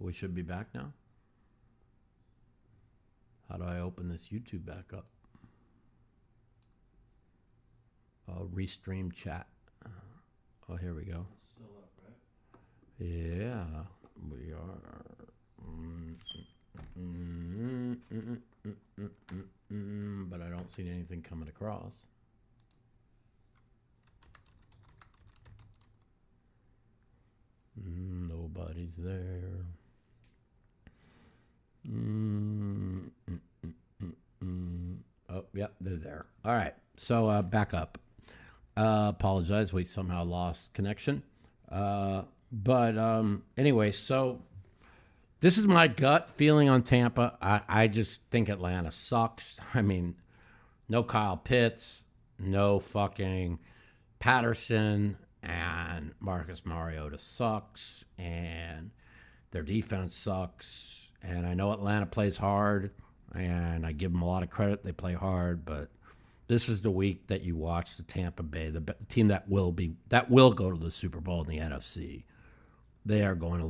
We should be back now. How do I open this YouTube back up? Restream chat. Oh, here we go. It's still up, right? Yeah, we are. But I don't see anything coming across. Nobody's there. Oh, yep, they're there. All right, so back up. Apologize, we somehow lost connection. But anyway, so this is my gut feeling on Tampa. I just think Atlanta sucks. I mean, no Kyle Pitts, no fucking Patterson, and Marcus Mariota sucks, and their defense sucks. And I know Atlanta plays hard, and I give them a lot of credit. They play hard, but this is the week that you watch the Tampa Bay, the team that will go to the Super Bowl in the NFC. They are going to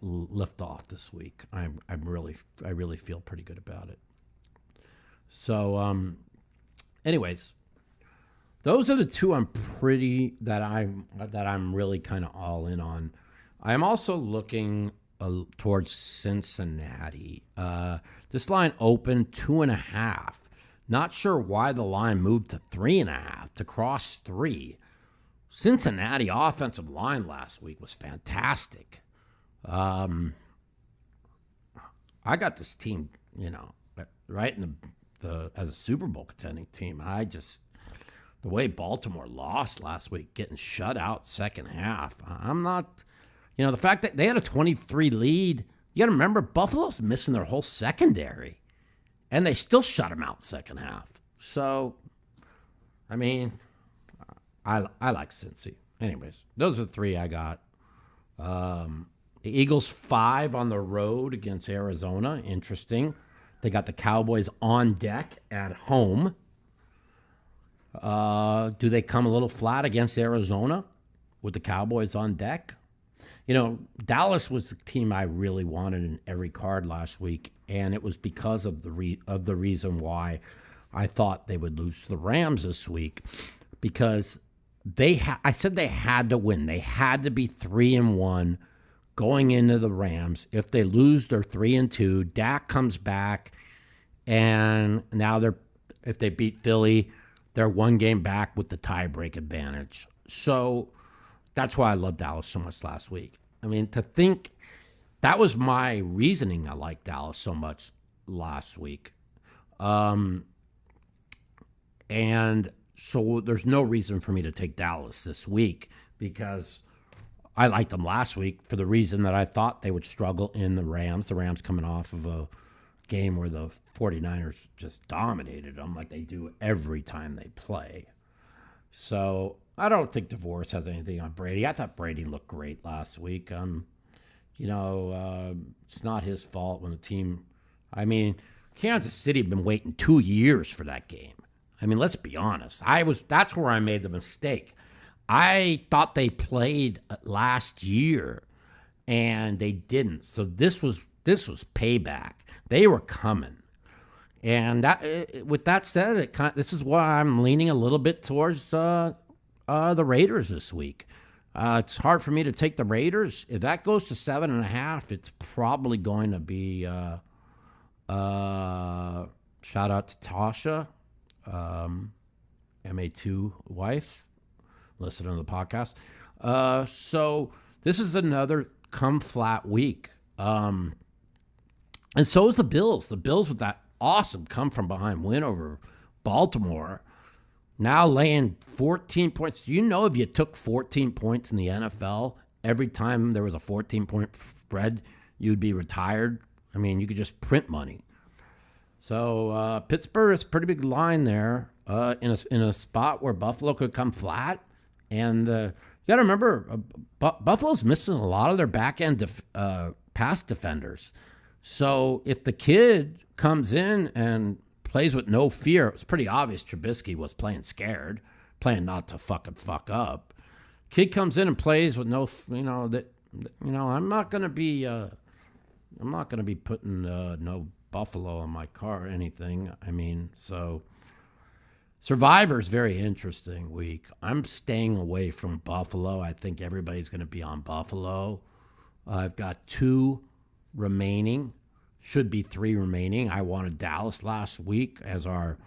lift off this week. I really feel pretty good about it. So, anyways, those are the two I'm really kind of all in on. I'm also looking towards Cincinnati. This line opened 2.5. Not sure why the line moved to 3.5 to cross 3. Cincinnati offensive line last week was fantastic. I got this team, right in the as a Super Bowl contending team. The way Baltimore lost last week, getting shut out second half. I'm not, the fact that they had a 23 lead. You got to remember, Buffalo's missing their whole secondary, and they still shut them out second half. So, I mean, I like Cincy. Anyways, those are the three I got. The Eagles 5 on the road against Arizona. Interesting. They got the Cowboys on deck at home. Do they come a little flat against Arizona with the Cowboys on deck? Dallas was the team I really wanted in every card last week, and it was because of the reason why I thought they would lose to the Rams this week, because I said they had to win. They had to be 3-1 going into the Rams. If they lose, they're 3-2. Dak comes back, and now if they beat Philly, they're one game back with the tiebreak advantage. So that's why I loved Dallas so much last week. I mean, to think that was my reasoning I liked Dallas so much last week. And so there's no reason for me to take Dallas this week, because I liked them last week for the reason that I thought they would struggle in the Rams. The Rams coming off of a game where the 49ers just dominated them like they do every time they play. So I don't think DeVos has anything on Brady. I thought Brady looked great last week. It's not his fault when the team. I mean, Kansas City had been waiting 2 years for that game. I mean, let's be honest. That's where I made the mistake. I thought they played last year, and they didn't. So this was payback. They were coming. And with that said, this is why I'm leaning a little bit towards the Raiders this week. It's hard for me to take the Raiders. If that goes to 7.5, it's probably going to be shout out to Tasha, MA2 wife, listen to the podcast. So this is another come flat week. And so is the Bills. The Bills with that awesome come from behind win over Baltimore, now laying 14 points. Do you know if you took 14 points in the NFL, every time there was a 14-point spread, you'd be retired? I mean, you could just print money. So Pittsburgh is a pretty big line there in a spot where Buffalo could come flat. And you got to remember, Buffalo's missing a lot of their back-end pass defenders. So if the kid comes in and plays with no fear, it's pretty obvious Trubisky was playing scared, playing not to fuck up. Kid comes in and plays with no, I'm not going to be I'm not going to be putting no Buffalo on my car or anything. I mean, so Survivor's very interesting week. I'm staying away from Buffalo. I think everybody's going to be on Buffalo. I've got 2 remaining. Should be 3 remaining. I wanted Dallas last week as our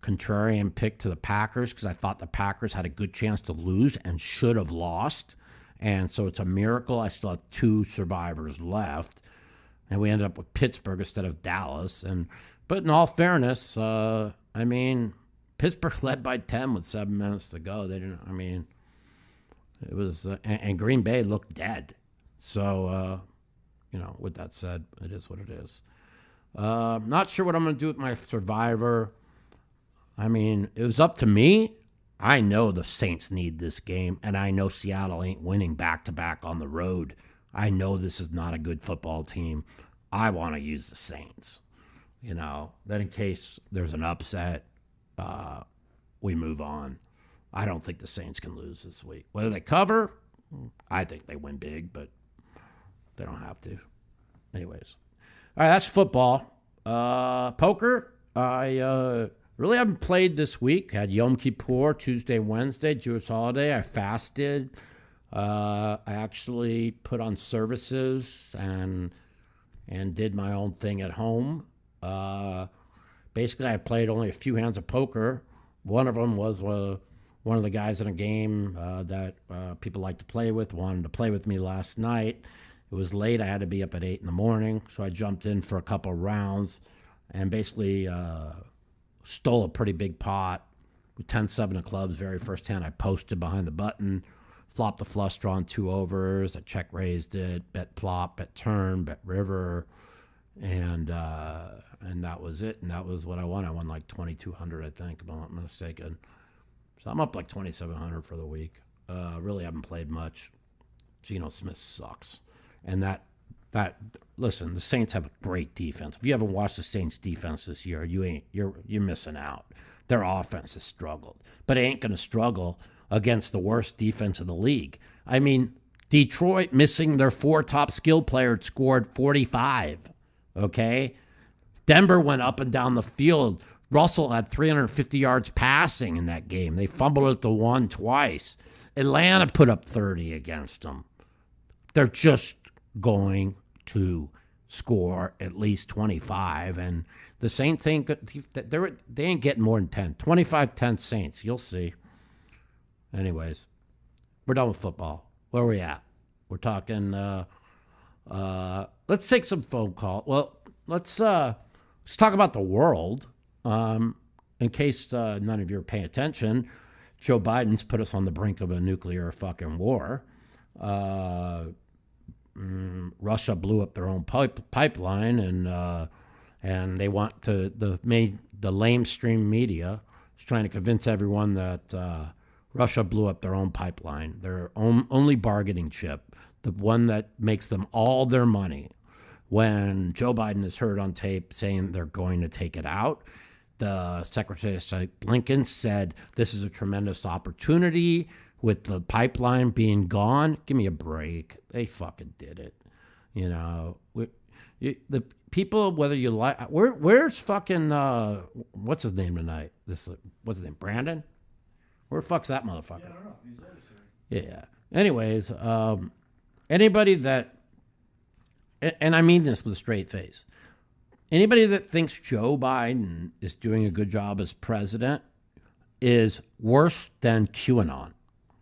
contrarian pick to the Packers because I thought the Packers had a good chance to lose and should have lost. And so it's a miracle. I still have 2 survivors left. And we ended up with Pittsburgh instead of Dallas. But in all fairness, I mean, Pittsburgh led by 10 with 7 minutes to go. They didn't, I mean, it was, and Green Bay looked dead. So, with that said, it is what it is. Not sure what I'm going to do with my survivor. I mean, it was up to me. I know the Saints need this game, and I know Seattle ain't winning back-to-back on the road. I know this is not a good football team. I want to use the Saints. Then in case there's an upset, we move on. I don't think the Saints can lose this week. Whether they cover, I think they win big, but they don't have to. Anyways. All right, that's football. Poker, I really haven't played this week. Had Yom Kippur, Tuesday, Wednesday, Jewish holiday. I fasted. I actually put on services and did my own thing at home. Basically, I played only a few hands of poker. One of them was one of the guys in a game that people like to play with, wanted to play with me last night. It was late. I had to be up at 8 in the morning, so I jumped in for a couple of rounds and basically stole a pretty big pot with 10-7 of clubs. Very first hand, I posted behind the button, flopped the flush draw on 2 overs. I check raised it, bet flop, bet turn, bet river, and that was it. And that was what I won. I won like 2,200, I think, if I'm not mistaken. So I'm up like 2,700 for the week. Really haven't played much. Geno Smith sucks. And listen, the Saints have a great defense. If you haven't watched the Saints defense this year, you're missing out. Their offense has struggled, but it ain't going to struggle against the worst defense in the league. I mean, Detroit missing their 4 top skill players scored 45. Okay, Denver went up and down the field. Russell had 350 yards passing in that game. They fumbled at the 1 twice. Atlanta put up 30 against them. They're just going to score at least 25, and the Saints ain't good. They ain't getting more than 10. 25-10 Saints. You'll see. Anyways, we're done with football. Where are we at? We're talking. Let's take some phone call. Well, let's talk about the world. In case none of you are paying attention, Joe Biden's put us on the brink of a nuclear fucking war. Russia blew up their own pipeline, and they want to the lamestream media is trying to convince everyone that Russia blew up their own pipeline, their only bargaining chip, the one that makes them all their money. When Joe Biden is heard on tape saying they're going to take it out, the Secretary of State Blinken said this is a tremendous opportunity. With the pipeline being gone, give me a break. They fucking did it. The people, whether you like, where's fucking, what's his name tonight? What's his name? Brandon? Where the fuck's that motherfucker? Yeah, I don't know. He's overseas. Yeah. Anyways, anybody that, and I mean this with a straight face, anybody that thinks Joe Biden is doing a good job as president is worse than QAnon.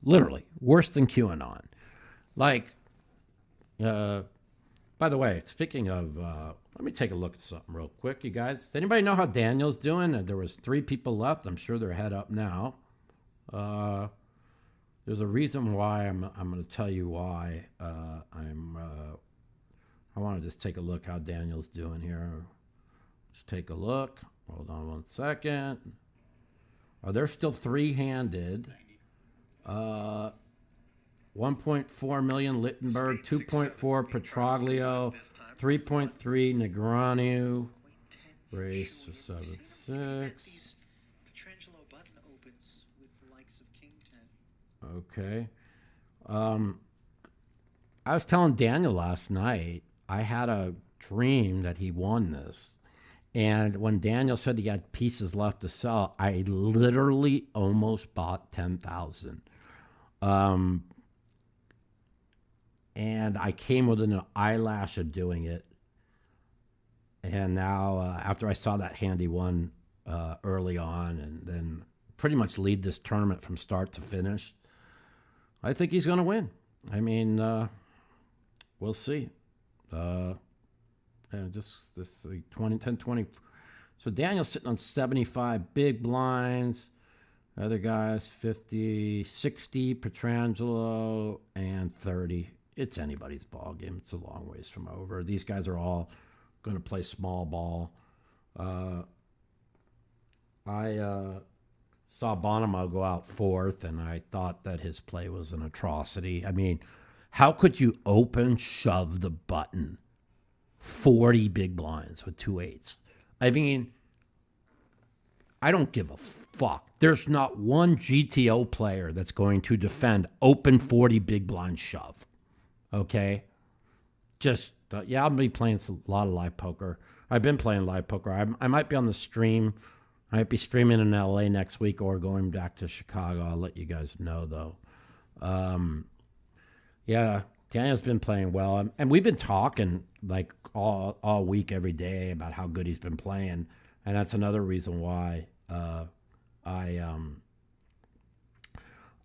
Literally, worse than QAnon. Like, by the way, speaking of, let me take a look at something real quick, you guys. Does anybody know how Daniel's doing? There was 3 people left. I'm sure they're head up now. There's a reason why I'm going to tell you why I want to just take a look how Daniel's doing here. Just take a look. Hold on 1 second. Oh, they're still 3-handed. 1.4 million Littenberg, 2.4 Petroglio, 3.3 Negreanu, race for 7-6. Okay. I was telling Daniel last night, I had a dream that he won this. And when Daniel said he had pieces left to sell, I literally almost bought 10,000. And I came within an eyelash of doing it. And now, after I saw that handy one early on and then pretty much lead this tournament from start to finish, I think he's going to win. I mean, we'll see. And just this 10, 20. So Daniel's sitting on 75 big blinds. Other guys, 50, 60, Petrangelo, and 30. It's anybody's ball game. It's a long ways from over. These guys are all going to play small ball. I saw Bonamo go out fourth, and I thought that his play was an atrocity. I mean, how could you open shove the button 40 big blinds with 2/8? I mean, I don't give a fuck. There's not one GTO player that's going to defend open 40 big blind shove. Okay? Just, I'll be playing a lot of live poker. I've been playing live poker. I might be on the stream. I might be streaming in LA next week or going back to Chicago. I'll let you guys know, though. Yeah, Daniel's been playing well. And we've been talking like all week, every day about how good he's been playing. And that's another reason why I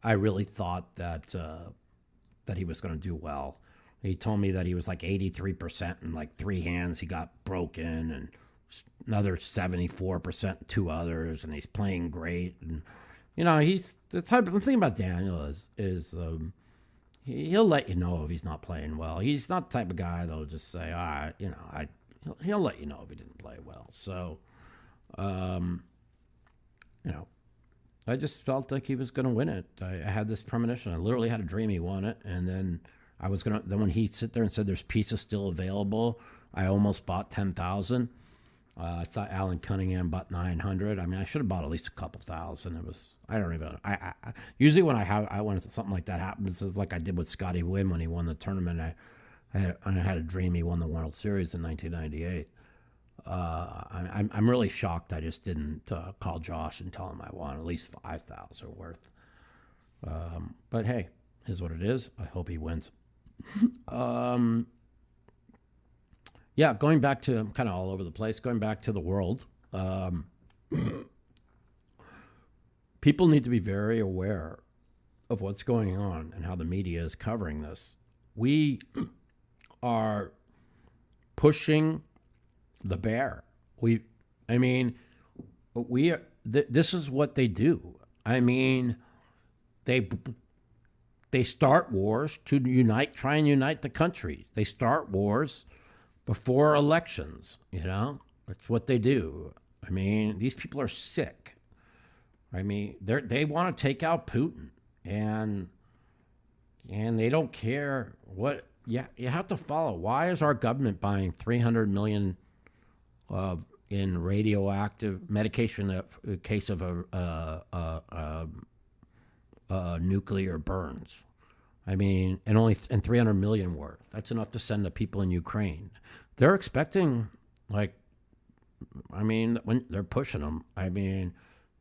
really thought that he was going to do well. He told me that he was like 83% in like 3 hands. He got broken, and another 74% in 2 others, and he's playing great. And he's the type of thing about Daniel is he'll let you know if he's not playing well. He's not the type of guy that'll just say, he'll let you know if he didn't play well. So, I just felt like he was going to win it. I had this premonition. I literally had a dream he won it, and then then when he sit there and said there's pieces still available, I almost bought 10,000. I thought Alan Cunningham bought 900. I mean, I should have bought at least a couple thousand. I usually when when something like that happens, it's like I did with Scotty Wynn when he won the tournament. I had a dream he won the World Series in 1998. I'm really shocked I just didn't call Josh and tell him I won at least 5,000 worth. But hey, is what it is. I hope he wins. Yeah, going back to, I'm kind of all over the place, going back to the world. People need to be very aware of what's going on and how the media is covering this. We are pushing the bear. This is what they do. I mean, they start wars to try and unite the country. They start wars before elections, That's what they do. I mean, these people are sick. I mean, they want to take out Putin, and they don't care what. Yeah, you have to follow. Why is our government buying $300 million in radioactive medication in case of nuclear burns? I mean, and 300 million worth. That's enough to send to people in Ukraine. They're expecting, when they're pushing them. I mean,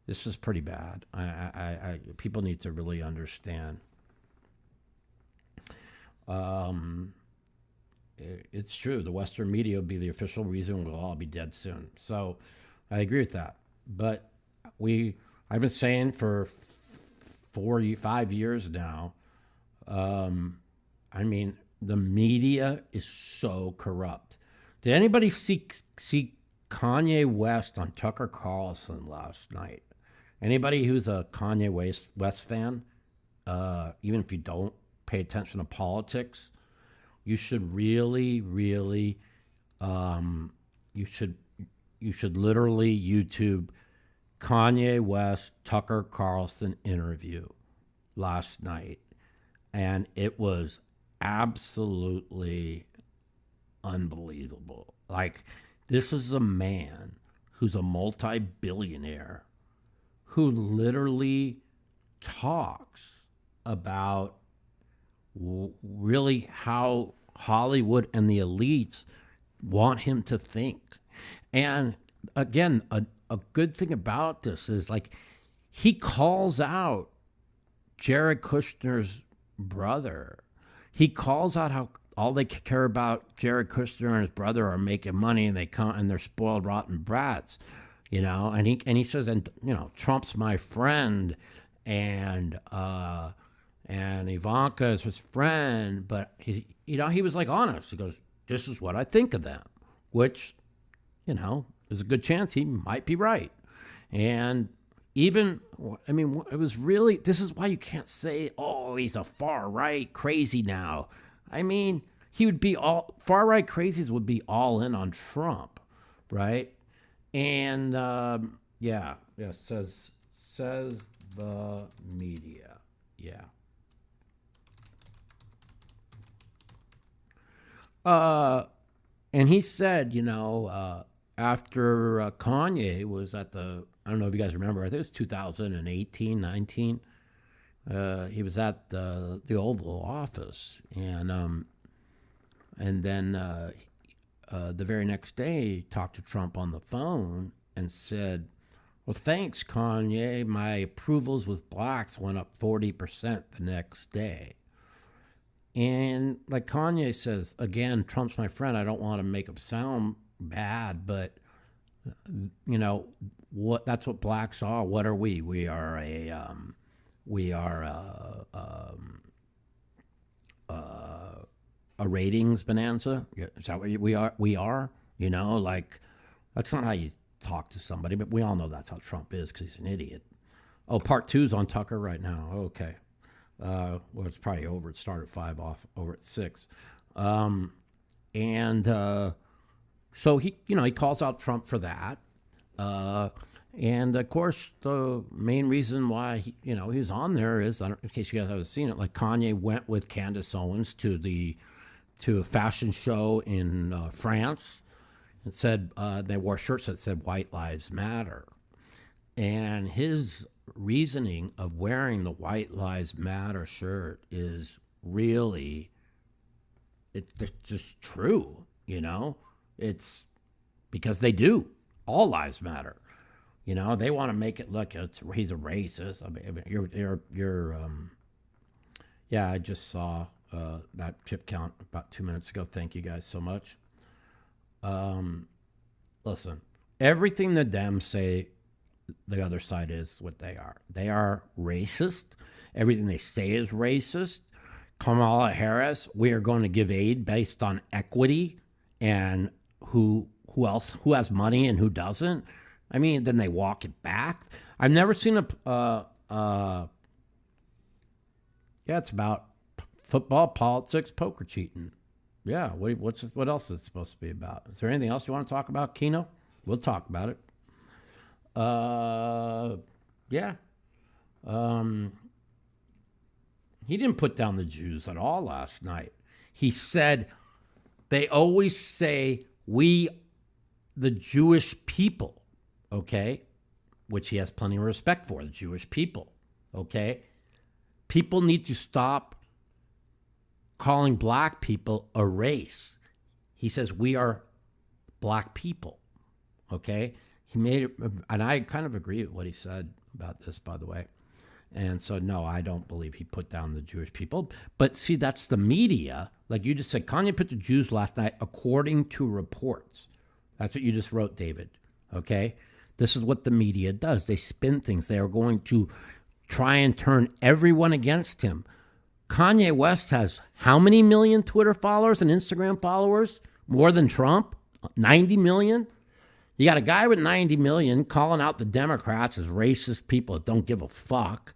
this is pretty bad. People need to really understand. It's true. The Western media will be the official reason we'll all be dead soon. So I agree with that. But I've been saying for 5 years now, the media is so corrupt. Did anybody see Kanye West on Tucker Carlson last night? Anybody who's a Kanye West fan, even if you don't pay attention to politics, you should really, really, you should literally YouTube Kanye West Tucker Carlson interview last night, and it was absolutely unbelievable. Like, this is a man who's a multi-billionaire who literally talks about really how Hollywood and the elites want him to think. And again, a good thing about this is like he calls out Jared Kushner's brother. He calls out how all they care about Jared Kushner and his brother are making money, and they're spoiled, rotten brats, And he says, and Trump's my friend, and Ivanka is his friend, but he was like honest. He goes, "This is what I think of them," which, there's a good chance he might be right, and even, it was really, this is why you can't say, oh, he's a far right crazy now. He would be far right crazies would be all in on Trump, right? And says the media, yeah. And he said, after Kanye was at I don't know if you guys remember, I think it was 2018, 19. He was at the Oval Office, and then the very next day, he talked to Trump on the phone and said, "Well, thanks, Kanye. My approvals with blacks went up 40% the next day." And like Kanye says, again, Trump's my friend. I don't want to make him sound bad, but that's what blacks are. What are we? We are a ratings bonanza. Is that what we are? We are. That's not how you talk to somebody, but we all know that's how Trump is because he's an idiot. Oh, part 2's on Tucker right now. Okay. Well, it's probably over. It started at 5 off, over at 6. So he calls out Trump for that. And of course, the main reason why he was on there is, in case you guys haven't seen it, like Kanye went with Candace Owens to a fashion show in France, and said they wore shirts that said "White Lives Matter," and his reasoning of wearing the White Lives Matter shirt is really, it's just true. It's because they do. All lives matter. They want to make it look he's a racist. I just saw that chip count about 2 minutes ago. Thank you guys so much. Listen, everything the Dems say, the other side is what they are. They are racist. Everything they say is racist. Kamala Harris, we are going to give aid based on equity and who has money and who doesn't. Then they walk it back. I've never seen it's about football, politics, poker cheating. Yeah, what else is it supposed to be about? Is there anything else you want to talk about, Keno? We'll talk about it. He didn't put down the Jews at all last night. He said, they always say, we, the Jewish people, okay, which he has plenty of respect for, the Jewish people, okay? People need to stop calling black people a race. He says, we are black people, okay? He made it, and I kind of agree with what he said about this, by the way. And so, no, I don't believe he put down the Jewish people. But see, that's the media. Like you just said, Kanye put the Jews last night according to reports. That's what you just wrote, David. Okay? This is what the media does. They spin things. They are going to try and turn everyone against him. Kanye West has how many million Twitter followers and Instagram followers? More than Trump? 90 million? You got a guy with 90 million calling out the Democrats as racist people that don't give a fuck.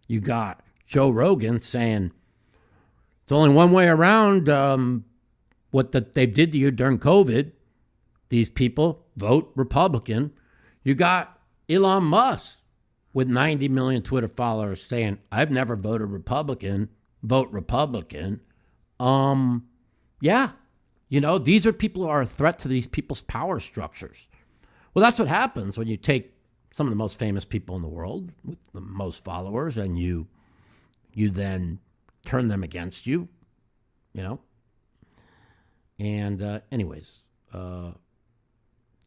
You got Joe Rogan saying it's only one way around what they did to you during COVID. These people vote Republican. You got Elon Musk with 90 million Twitter followers saying, I've never voted Republican, vote Republican. Yeah. These are people who are a threat to these people's power structures. Well, that's what happens when you take some of the most famous people in the world with the most followers and you then turn them against you, And anyways,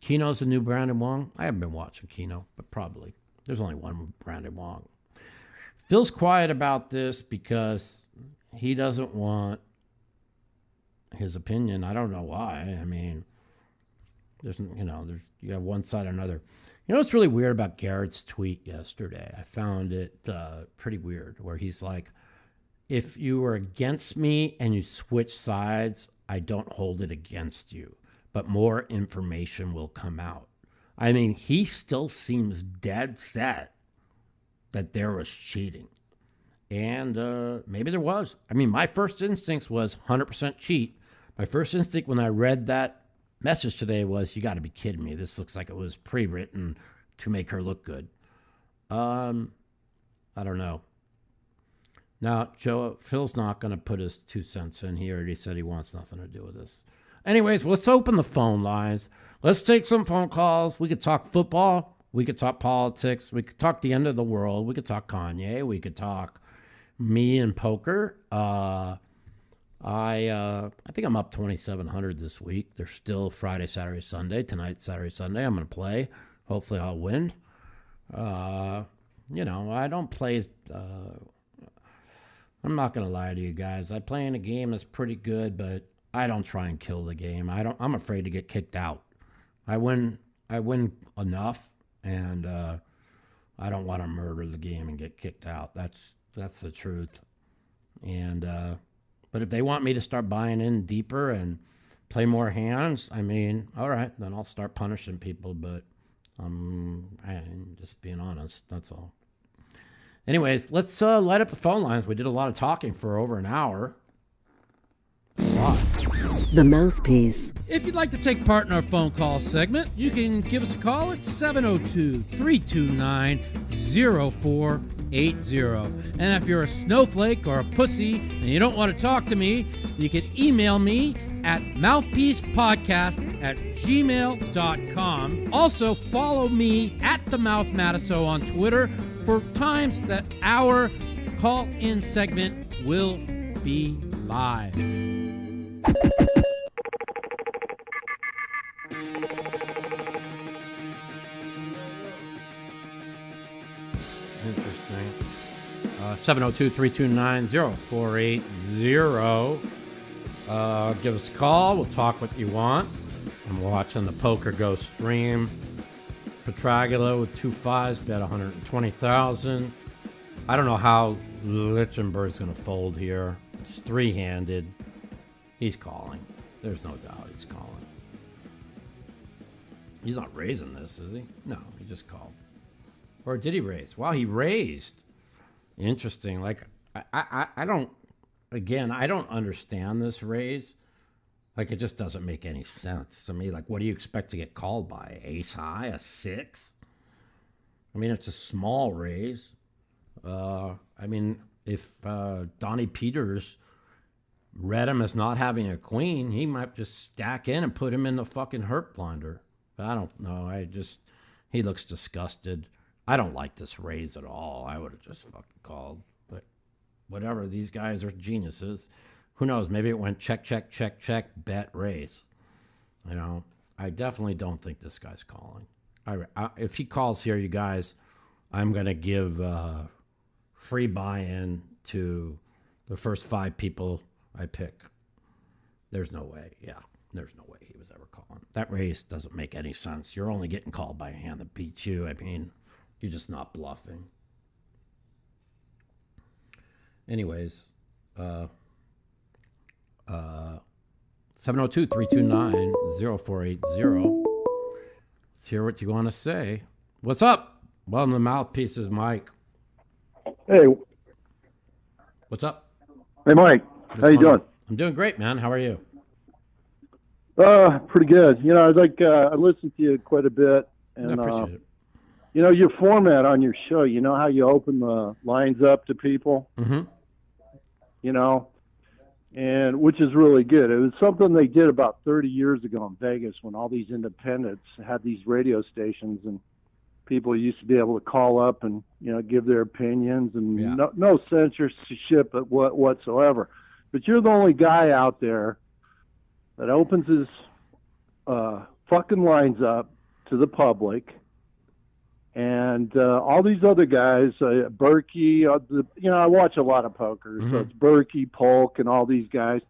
Keno's the new Brandon Wong. I haven't been watching Keno, but probably. There's only one Brandon Wong. Phil's quiet about this because he doesn't want his opinion. I don't know why. I mean, you have one side or another. You know what's really weird about Garrett's tweet yesterday? I found it pretty weird, where he's like, if you were against me and you switch sides, I don't hold it against you, but more information will come out. I mean, he still seems dead set that there was cheating. And maybe there was. I mean, my first instinct was 100% cheat. My first instinct when I read that message today was, you got to be kidding me. This looks like it was pre-written to make her look good. I don't know. Now, Phil's not going to put his 2 cents in here. He said he wants nothing to do with this. Anyways, let's open the phone lines. Let's take some phone calls. We could talk football. We could talk politics. We could talk the end of the world. We could talk Kanye. We could talk me and poker. I think I'm up 2,700 this week. There's still Friday, Saturday, Sunday. Tonight, Saturday, Sunday, I'm going to play. Hopefully I'll win. I don't play. I'm not going to lie to you guys. I play in a game that's pretty good, but I don't try and kill the game. I'm afraid to get kicked out. I win enough, and I don't want to murder the game and get kicked out. That's the truth. And but if they want me to start buying in deeper and play more hands, I mean, all right, then I'll start punishing people. But I'm just being honest. That's all. Anyways, let's light up the phone lines. We did a lot of talking for over an hour. The Mouthpiece. If you'd like to take part in our phone call segment, you can give us a call at 702-329-0480. And if you're a snowflake or a pussy and you don't want to talk to me, you can email me at mouthpiecepodcast@gmail.com. Also, follow me at the Mouth Matiso on Twitter for times that our call-in segment will be live. Interesting. 702-329-0480. Give us a call. We'll talk what you want. I'm watching the Poker Go stream. Petragula with 2 5s, bet 120,000. I don't know how Lichtenberg's going to fold here. It's 3-handed. He's calling. There's no doubt he's calling. He's not raising this, is he? No, he just called. Or did he raise? Well, he raised. Interesting. Like, I don't understand this raise. Like, it just doesn't make any sense to me. Like, what do you expect to get called by? Ace high, a 6? I mean, it's a small raise. I mean, if Donnie Peters read him as not having a queen, he might just stack in and put him in the fucking hurt blinder. I don't know. He looks disgusted. I don't like this raise at all. I would have just fucking called. But whatever. These guys are geniuses. Who knows? Maybe it went check, check, check, check, bet, raise. I definitely don't think this guy's calling. If he calls here, you guys, I'm going to give free buy-in to the first 5 people I pick. There's no way. Yeah, there's no way he was ever calling. That raise doesn't make any sense. You're only getting called by a hand that beats you. I mean, you're just not bluffing. Anyways, 702-329-0480. Let's hear what you want to say. What's up? Welcome to the Mouthpieces, Mike. Hey. What's up? Hey, Mike. How you doing? I'm doing great, man. How are you? Pretty good. I listen to you quite a bit. And, I appreciate it. Your format on your show, how you open the lines up to people? Mm-hmm. And which is really good. It was something they did about 30 years ago in Vegas when all these independents had these radio stations and people used to be able to call up and, give their opinions and no censorship whatsoever. But you're the only guy out there that opens his fucking lines up to the public, and all these other guys, Berkey, I watch a lot of poker, so it's Berkey, Polk, and all these guys.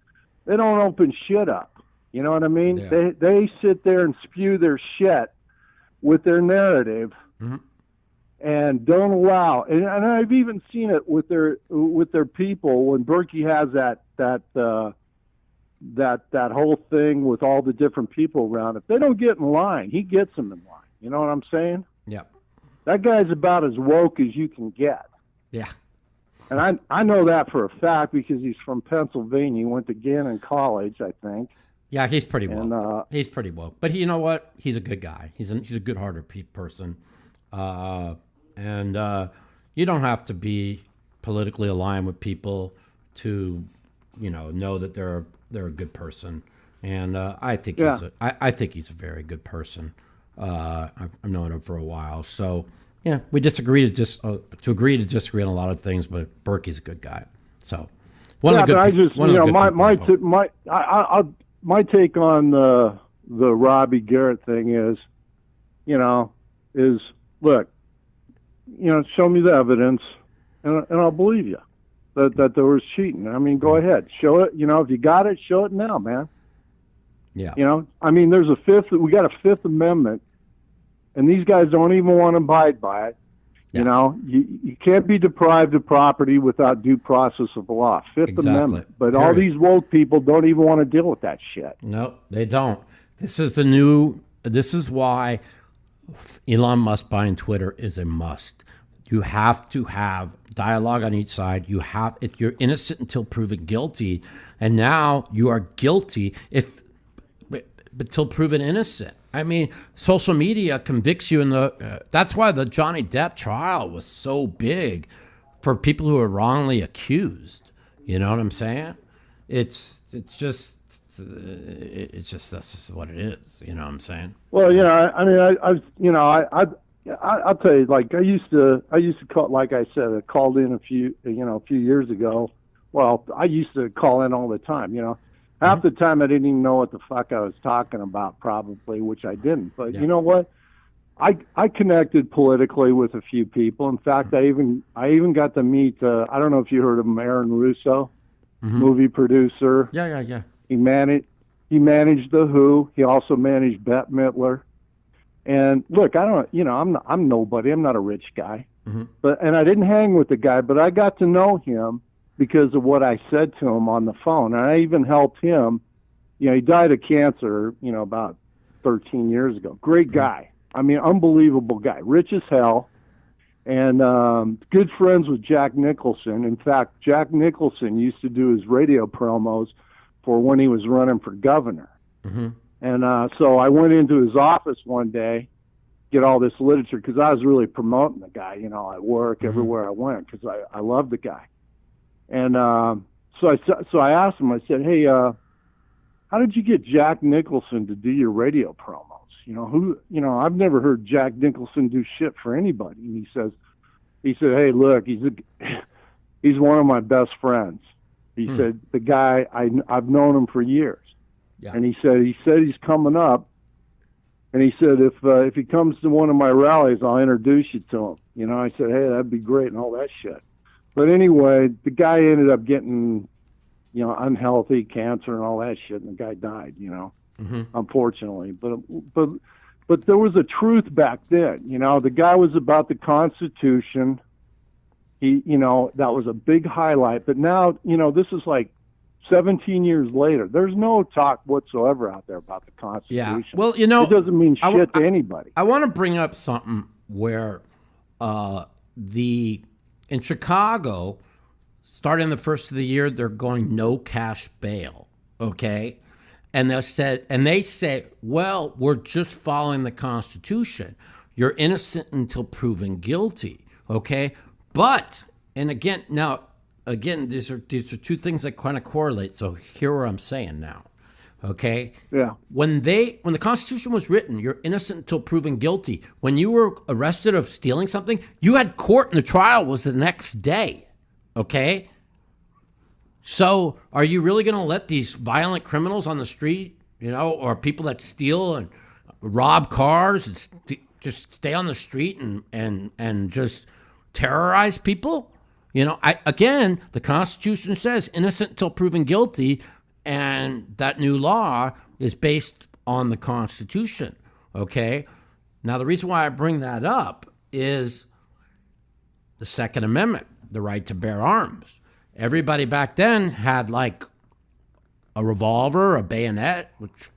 They don't open shit up. You know what I mean? Yeah. They sit there and spew their shit with their narrative, and don't allow. And I've even seen it with their people when Berkey has that whole thing with all the different people around. If they don't get in line, he gets them in line. You know what I'm saying? Yeah. That guy's about as woke as you can get. Yeah. And I know that for a fact because he's from Pennsylvania. He went to Gannon College, I think. Yeah, he's pretty woke. And, he's pretty woke. But you know what? He's a good guy. He's a good-hearted person. And you don't have to be politically aligned with people to, know that they're a good person. And I think I think he's a very good person. I've known him for a while. So yeah, we disagree to agree to disagree on a lot of things, but Berkey's a good guy. So my take on the Robbie Garrett thing is look, show me the evidence, and I'll believe you that there was cheating. I mean, go ahead, show it. If you got it, show it now, man. Yeah. There's we got a Fifth Amendment, and these guys don't even want to abide by it. Yeah. You can't be deprived of property without due process of the law. Fifth Amendment. But all these woke people don't even want to deal with that shit. No, they don't. This is why Elon Musk buying Twitter is a must. You have to have dialogue on each side. You're innocent until proven guilty, and now you are guilty until proven innocent. I mean, social media convicts you that's why the Johnny Depp trial was so big for people who are wrongly accused. You know what I'm saying? It's just that's just what it is. You know what I'm saying? Well, I'll tell you, like I used to call, like I said, I called in a few years ago. Well, I used to call in all the time, Half the time I didn't even know what the fuck I was talking about, probably, which I didn't. But you know what? I connected politically with a few people. In fact, I even got to meet. I don't know if you heard of him, Aaron Russo, movie producer. Yeah. He managed the Who. He also managed Bette Midler. And look, I'm nobody. I'm not a rich guy. And I didn't hang with the guy, but I got to know him because of what I said to him on the phone. And I even helped him. He died of cancer, about 13 years ago. Great guy. I mean, unbelievable guy. Rich as hell. And good friends with Jack Nicholson. In fact, Jack Nicholson used to do his radio promos for when he was running for governor. And so I went into his office one day, get all this literature, because I was really promoting the guy, at work, everywhere I went, because I love the guy. And so I asked him, I said, hey, how did you get Jack Nicholson to do your radio promos? I've never heard Jack Nicholson do shit for anybody. And he said, hey, look, he's one of my best friends. He said, the guy, I've known him for years. Yeah. And he said he's coming up. And he said, if he comes to one of my rallies, I'll introduce you to him. I said, hey, that'd be great and all that shit. But anyway, the guy ended up getting, unhealthy, cancer and all that shit, and the guy died, unfortunately. But there was a truth back then. The guy was about the Constitution. That was a big highlight. But now, this is like 17 years later. There's no talk whatsoever out there about the Constitution. Yeah. Well, it doesn't mean shit to anybody. I want to bring up something where in Chicago, starting the first of the year, they're going no cash bail. Okay. And they say, well, we're just following the Constitution. You're innocent until proven guilty. Okay. But, and again, these are two things that kind of correlate. So hear what I'm saying now. Okay. Yeah. When the Constitution was written, you're innocent until proven guilty. When you were arrested of stealing something, you had court and the trial was the next day. Okay. So are you really going to let these violent criminals on the street or people that steal and rob cars and just stay on the street and just terrorize people. Again, the Constitution says innocent until proven guilty, and that new law is based on the Constitution, okay? Now, the reason why I bring that up is the Second Amendment, the right to bear arms. Everybody back then had like a revolver, a bayonet, which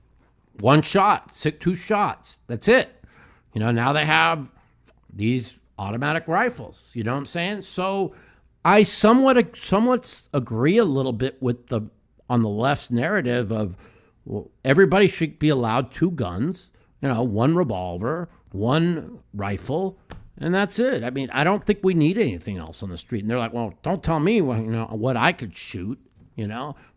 one shot, 2 shots, that's it. Now they have these automatic rifles, you know what I'm saying? So I somewhat agree a little bit with on the left's narrative of, well, everybody should be allowed 2 guns, 1 revolver, 1 rifle, and that's it. I mean, I don't think we need anything else on the street. And they're like, well, don't tell me what I could shoot,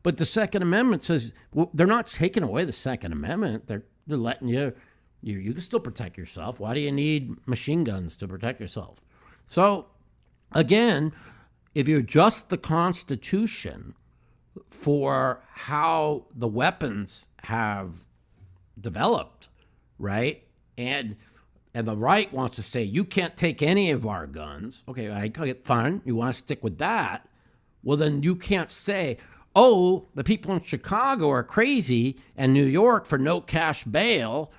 But the Second Amendment says, well, they're not taking away the Second Amendment. They're letting you can still protect yourself. Why do you need machine guns to protect yourself? So, again, if you adjust the Constitution for how the weapons have developed, right? And the right wants to say, you can't take any of our guns. Okay, fine. You want to stick with that? Well, then you can't say, oh, the people in Chicago are crazy and New York for no cash bail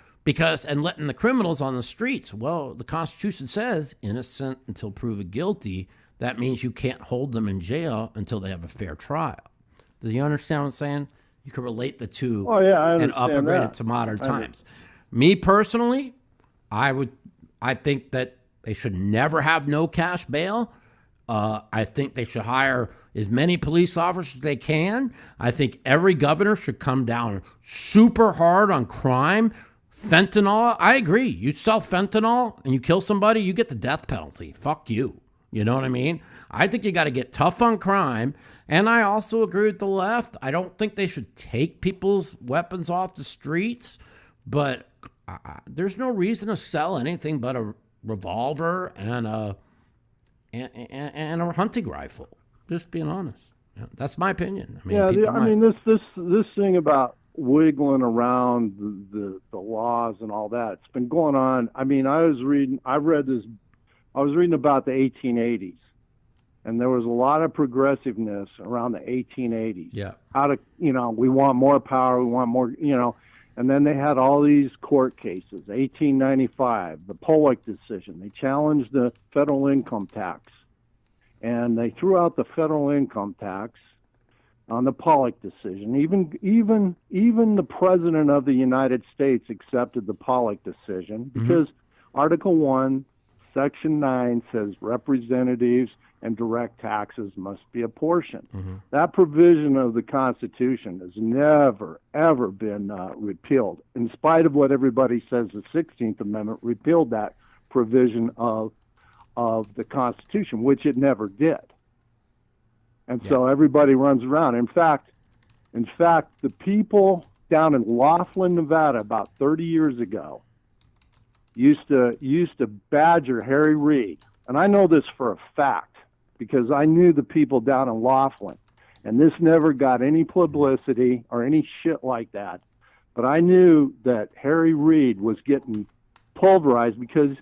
and letting the criminals on the streets. Well, the Constitution says innocent until proven guilty. That means you can't hold them in jail until they have a fair trial. Do you understand what I'm saying? You can relate the two and upgrade it to modern times. Me personally, I think that they should never have no cash bail. I think they should hire as many police officers as they can. I think every governor should come down super hard on crime. Fentanyl, I agree. You sell fentanyl and you kill somebody, you get the death penalty. Fuck you. You know what I mean? I think you got to get tough on crime. And I also agree with the left. I don't think they should take people's weapons off the streets, but there's no reason to sell anything but a revolver and a hunting rifle. Just being honest. That's my opinion. This thing about wiggling around the laws and all that, it's been going on. I mean, I was reading about the 1880s, and there was a lot of progressiveness around the 1880s. Yeah. We want more power, we want more, and then they had all these court cases. 1895, the Pollock decision. They challenged the federal income tax, and they threw out the federal income tax on the Pollock decision. Even the president of the United States accepted the Pollock decision because Article 1, Section 9 says representatives and direct taxes must be apportioned. That provision of the Constitution has never, ever been repealed. In spite of what everybody says, the 16th Amendment repealed that provision of the Constitution, which it never did. And so everybody runs around. In fact, the people down in Laughlin, Nevada, about 30 years ago, used to badger Harry Reid. And I know this for a fact because I knew the people down in Laughlin. And this never got any publicity or any shit like that. But I knew that Harry Reid was getting pulverized because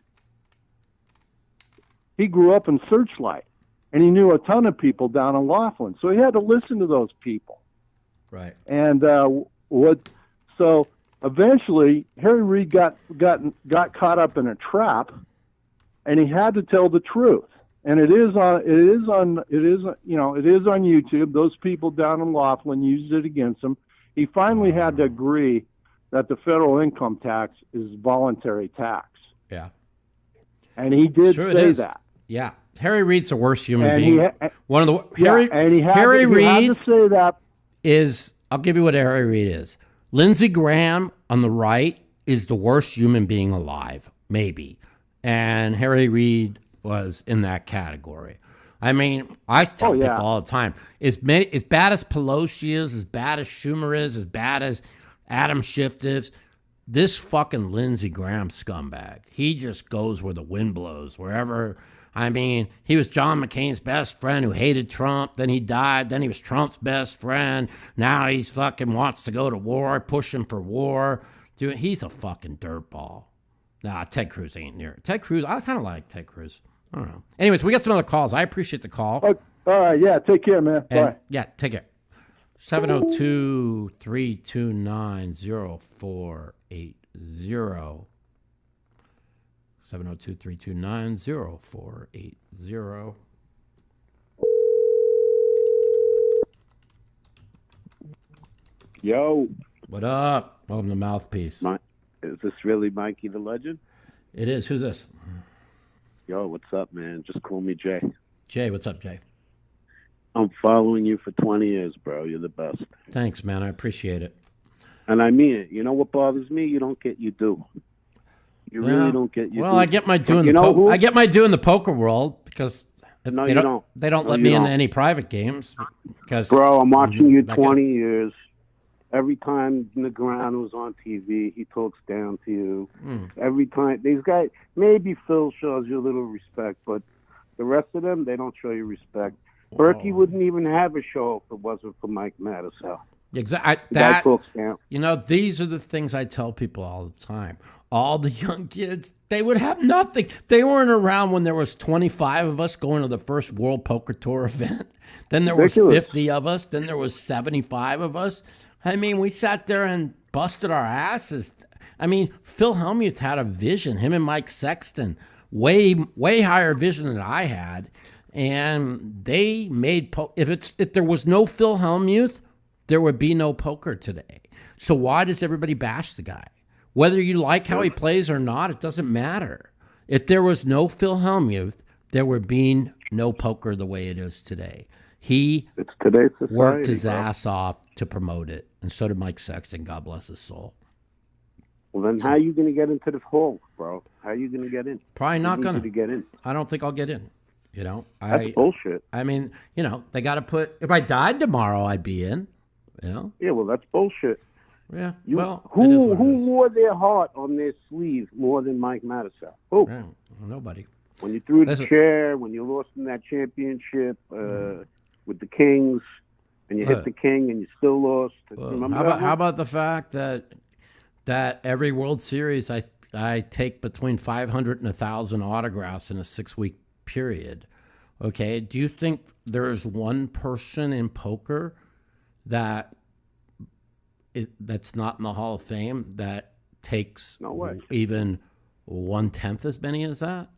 he grew up in Searchlight. And he knew a ton of people down in Laughlin. So he had to listen to those people. Right. And so eventually Harry Reid got caught up in a trap, and he had to tell the truth. And it is on YouTube. Those people down in Laughlin used it against him. He finally had to agree that the federal income tax is voluntary tax. Yeah. And he did say that. Yeah. Harry Reid's the worst human being. Harry Reid to say that is, I'll give you what Harry Reid is. Lindsey Graham on the right is the worst human being alive, maybe. And Harry Reid was in that category. I mean, I tell people all the time, as bad as Pelosi is, as bad as Schumer is, as bad as Adam Schiff is, this fucking Lindsey Graham scumbag, he just goes where the wind blows, wherever. I mean, he was John McCain's best friend who hated Trump. Then he died. Then he was Trump's best friend. Now he's fucking wants to go to war, pushing for war. Dude, he's a fucking dirtball. Nah, Ted Cruz ain't near it. Ted Cruz, I kind of like Ted Cruz. I don't know. Anyways, we got some other calls. I appreciate the call. All right, yeah, take care, man. And, Bye. yeah, take it. 702-329-0480. 702-329-0480. Yo. What up? Welcome to Mouthpiece. Is this really Mikey the Legend? It is. Who's this? Yo, what's up, man? Just call me Jay. Jay, what's up, Jay? I'm following you for 20 years, bro. You're the best. Thanks, man. I appreciate it. And I mean it. You know what bothers me? You don't get your due. You really don't get your due. Well, I get my due in I get my due in the poker world because No, you don't. They don't No, let you me don't. into any private games because Bro, I'm watching you I get- 20 years. Every time Negreanu was on TV, he talks down to you. Every time. These guys, maybe Phil shows you a little respect, but the rest of them, they don't show you respect. Berkey wouldn't even have a show if it wasn't for Mike Mattisell. Exactly. The guy talks down. You know, these are the things I tell people all the time. All the young kids, they would have nothing. They weren't around when there was 25 of us going to the first World Poker Tour event. Then there was Ridiculous. 50 of us. Then there was 75 of us. I mean, we sat there and busted our asses. I mean, Phil Hellmuth had a vision. Him and Mike Sexton, way higher vision than I had. And they made if there was no Phil Hellmuth, there would be no poker today. So why does everybody bash the guy? Whether you like how he plays or not, it doesn't matter. If there was no Phil Hellmuth, there would be no poker the way it is today. He It's today's society, worked his bro. ass off to promote it, and so did Mike Sexton. God bless his soul. Well, then how are you going to get into the hall, bro? How are you going to get in? Probably not You need gonna. to get in. I don't think I'll get in. You know, That's bullshit. I mean, you know, they got to put. If I died tomorrow, I'd be in. You know. Yeah, well, that's bullshit. Yeah. You, well, it is who what it is. wore their heart on their sleeve more than Mike Mattisell? Who? Yeah, nobody. When you threw the Listen. chair, when you lost in that championship with the Kings, and you hit the king and you still lost. Remember that How one? about the fact that every World Series I take between 500 and 1,000 autographs in a 6-week period. Okay, do you think there is one person in poker that's not in the Hall of Fame that takes No way. even 1/10 as many as that?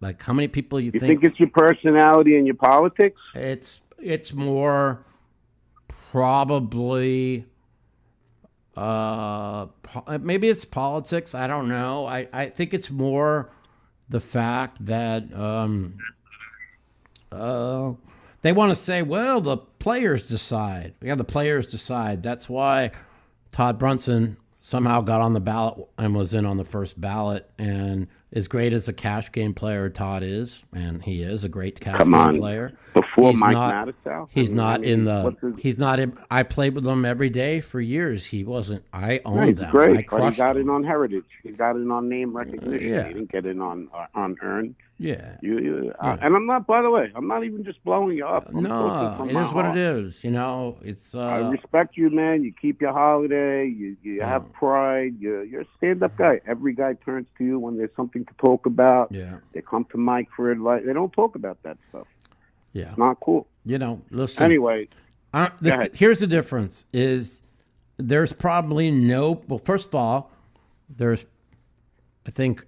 Like how many people you You think it's your personality and your politics? It's more probably maybe it's politics. I don't know. I think it's more the fact that they want to say, well, the players decide. Yeah, the players decide. That's why Todd Brunson somehow got on the ballot and was in on the first ballot. And as great as a cash game player Todd is, and he is a great cash game player. Before he's Mike not, Mattisell? he's I mean, not in the. what's his- He's not in. I played with him every day for years. He wasn't. I owned He's them. I great, but he crushed got them. in on heritage. He got in on name recognition. Yeah. He didn't get in on earn. Yeah. And I'm not. By the way, I'm not even just blowing you up. I'm No, talking from it my is what it heart. is. You know, it's. I respect you, man. You keep your holiday. You have pride. You're a stand-up guy. Every guy turns to you when there's something to talk about. Yeah. They come to Mike for advice. They don't talk about that stuff. Yeah. It's not cool. You know, listen. Anyway, go ahead. Here's the difference: is there's probably no. Well, first of all, there's, I think,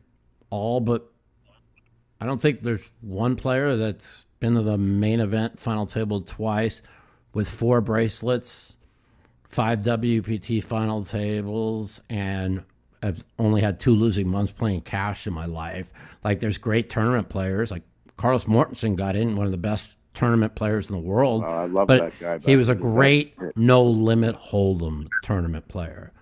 all but. I don't think there's one player that's been to the main event final table twice with 4 bracelets, 5 WPT final tables, and I've only had 2 losing months playing cash in my life. Like, there's great tournament players. Like, Carlos Mortensen got in, one of the best tournament players in the world. I love but that guy. he was a great no-limit hold'em tournament player.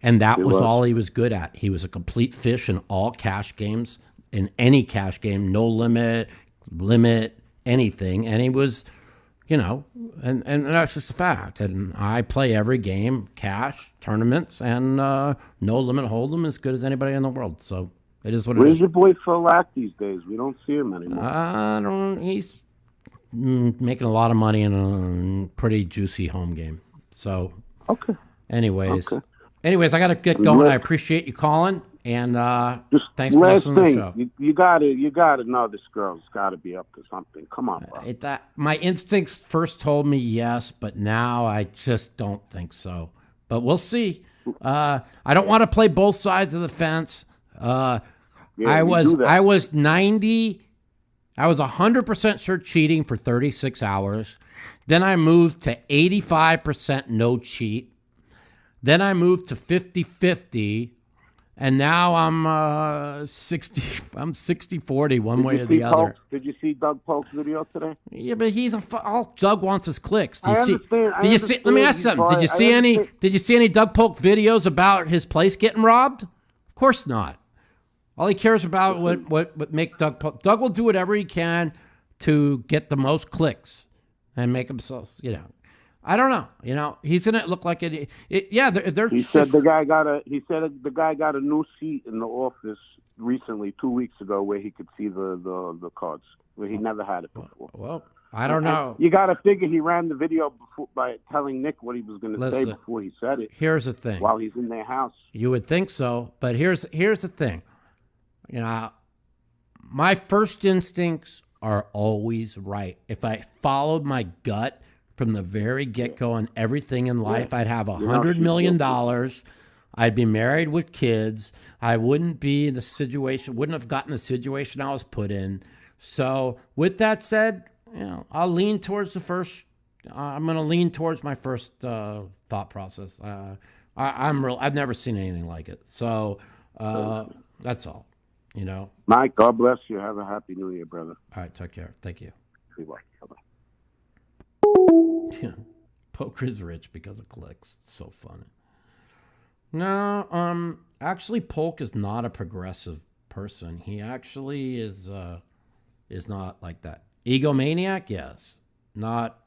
And that was all he was good at. He was a complete fish in all cash games, in any cash game, no limit, anything. And he was, you know, and that's just a fact. And I play every game, cash, tournaments, and no limit hold'em as good as anybody in the world. So, It is what it Where's is. your boy Phil Lack these days? We don't see him anymore. He's making a lot of money in a pretty juicy home game. So, Okay. anyways, Okay. I got to get going. I appreciate you calling, and Just thanks for last listening to the thing, show. you got to know this girl's got to be up to something. Come on, bro. My instincts first told me yes, but now I just don't think so. But we'll see. I don't want to play both sides of the fence. I was 100% sure cheating for 36 hours. Then I moved to 85% no cheat. Then I moved to 50-50. And now I'm 60-40 one way or the other. Did you see Doug Polk's video today? Yeah, but all Doug wants is clicks. Do you see? understand. Did you see? Let me ask you something. Did you see any? Did you see any Doug Polk videos about his place getting robbed? Of course not. All he cares about what make Doug Polk. Doug will do whatever he can to get the most clicks and make himself. I don't know. He's gonna look like it. Yeah, they're. He said the guy got a new seat in the office recently, 2 weeks ago, where he could see the cards, where he never had it before. Well, I don't know. You got to figure he ran the video by telling Nick what he was going to say before he said it. Here's the thing. While he's in their house. You would think so, but here's the thing. My first instincts are always right. If I followed my gut from the very get-go on everything in life, I'd have $100 million. I'd be married with kids. I wouldn't be in the situation, wouldn't have gotten the situation I was put in. So with that said, I'll lean towards the first. I'm going to lean towards my first thought process. I've never seen anything like it. So that's all. Mike, God bless you. Have a happy New Year, brother. All right, take care. Thank you. Bye-bye. Poker is rich because of clicks. It's so funny. No, actually, Polk is not a progressive person. He actually is not like that. Egomaniac, yes. Not.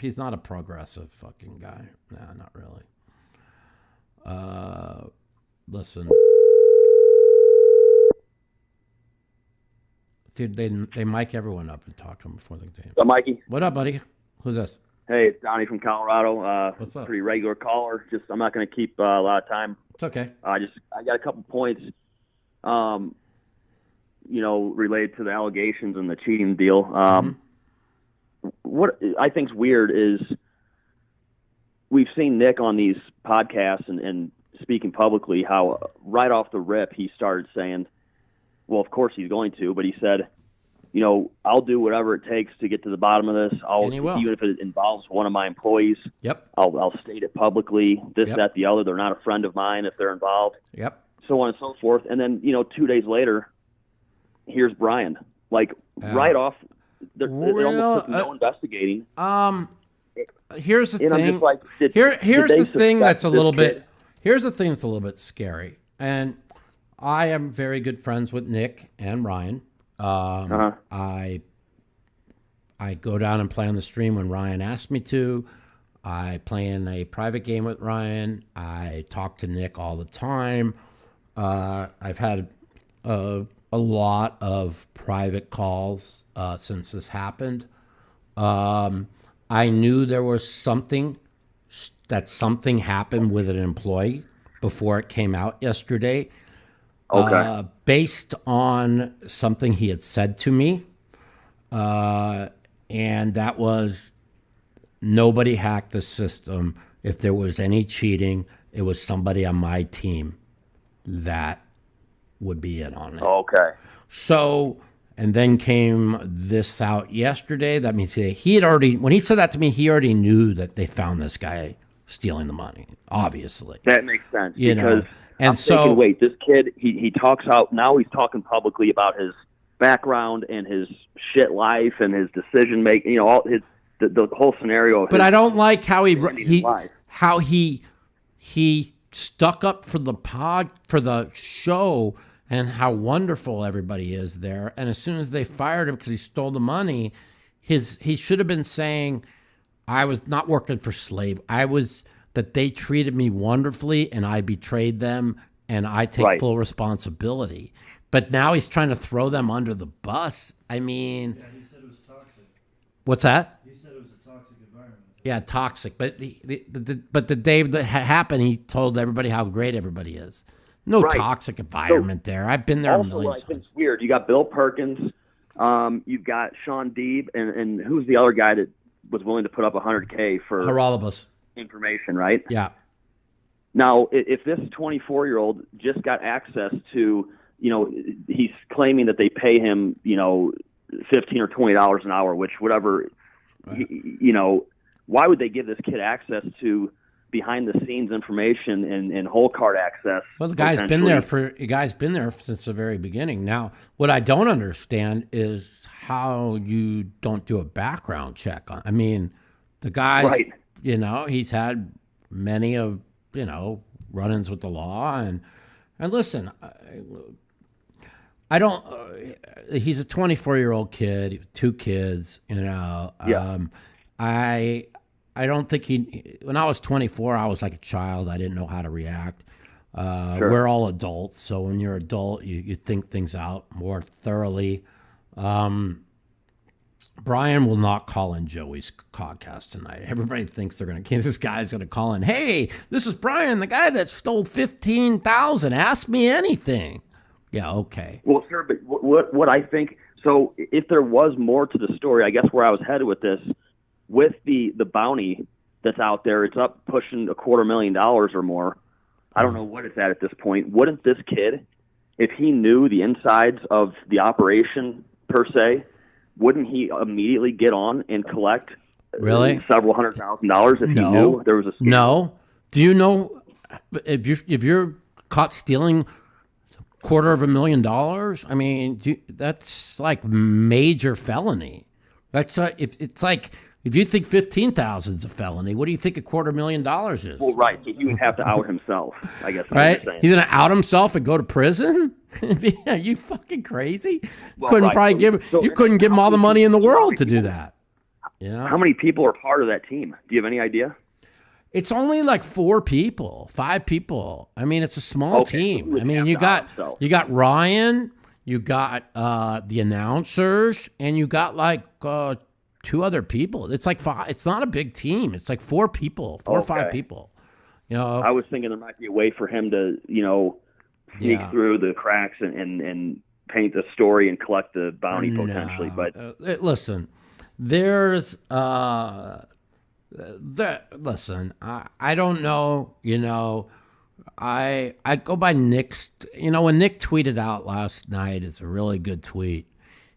He's not a progressive fucking guy. No, not really. Listen. Dude, they mic everyone up and talk to them before the game. What's up, Mikey? What up, buddy? Who's this? Hey, it's Donnie from Colorado. What's up? Pretty regular caller. I'm not going to keep a lot of time. It's okay. I got a couple points, related to the allegations and the cheating deal. What I think's weird is we've seen Nick on these podcasts and speaking publicly how right off the rip he started saying, well, of course he's going to, but he said, I'll do whatever it takes to get to the bottom of this. Even if it involves one of my employees. Yep. I'll state it publicly. That, the other. They're not a friend of mine if they're involved. Yep. So on and so forth. And then 2 days later, here's Brian. Right off, there almost took no investigating. Here's the thing. I'm just like, here's the thing that's a little bit. Here's the thing that's a little bit scary. And I am very good friends with Nick and Ryan. I go down and play on the stream when Ryan asks me to. I play in a private game with Ryan. I talk to Nick all the time. I've had a lot of private calls since this happened. I knew there was something happened with an employee before it came out yesterday. Okay. Based on something he had said to me. And that was nobody hacked the system. If there was any cheating, it was somebody on my team that would be in on it. Okay. So, and then came this out yesterday. That means he had already, when he said that to me, he already knew that they found this guy stealing the money, obviously. That makes sense. And I'm thinking, wait, this kid, he talks out, now he's talking publicly about his background and his shit life and his decision making, all his the whole scenario. But I don't like how he stuck up for the show and how wonderful everybody is there. And as soon as they fired him because he stole the money, he should have been saying, I was not working for slave. That they treated me wonderfully and I betrayed them and I take Right. full responsibility. But now he's trying to throw them under the bus. I mean, Yeah, he said it was toxic. what's that? He said it was a toxic environment. Yeah, toxic. But the day that happened, he told everybody how great everybody is. No Right. toxic environment there. I've been there a Also, million what I think times. is weird, you got Bill Perkins, you've got Sean Deeb, and who's the other guy that was willing to put up $100K for Haralabos. information, right? Yeah. Now, if this 24-year-old just got access to, he's claiming that they pay him, $15 or $20 an hour, which whatever, why would they give this kid access to behind-the-scenes information and whole card access? Well, the guy's been there since the very beginning. Now, what I don't understand is how you don't do a background check on. I mean, the guy's, Right. He's had many of, run-ins with the law, and listen, I don't. He's a 24-year-old kid, 2 kids. Yeah. I don't think when I was 24, I was like a child. I didn't know how to react. Sure. We're all adults, so when you're adult, you think things out more thoroughly. Brian will not call in Joey's podcast tonight. Everybody thinks this guy's going to call in. Hey, this is Brian, the guy that stole 15,000. Ask me anything. Yeah, okay. Well, sir, but what I think, so if there was more to the story, I guess where I was headed with this, with the bounty that's out there, it's up pushing $250,000 or more. I don't know what it's at this point. Wouldn't this kid, if he knew the insides of the operation per se, wouldn't he immediately get on and collect Really? several $100,000 if he knew there was a scam? No. Do you know if you're caught stealing $250,000? I mean, that's like major felony. That's it's like if you think 15,000 is a felony, what do you think $250,000 is? Well, right. So he would have to out himself, I guess. Right? Saying. He's gonna out himself and go to prison? Are you fucking crazy? Well, couldn't right. probably you couldn't give him all the money in the world to do that. How many people are part of that team? Do you have any idea? It's only like 4 people, 5 people. I mean, it's a small team. I mean, you got Ryan, you got the announcers, and you got like 2 other people. It's like 5. It's not a big team. It's like 4 people, 4 or 5 people. I was thinking there might be a way for him to, sneak through the cracks and paint the story and collect the bounty potentially. But listen, there's listen, I don't know. I go by Nick's. When Nick tweeted out last night, it's a really good tweet.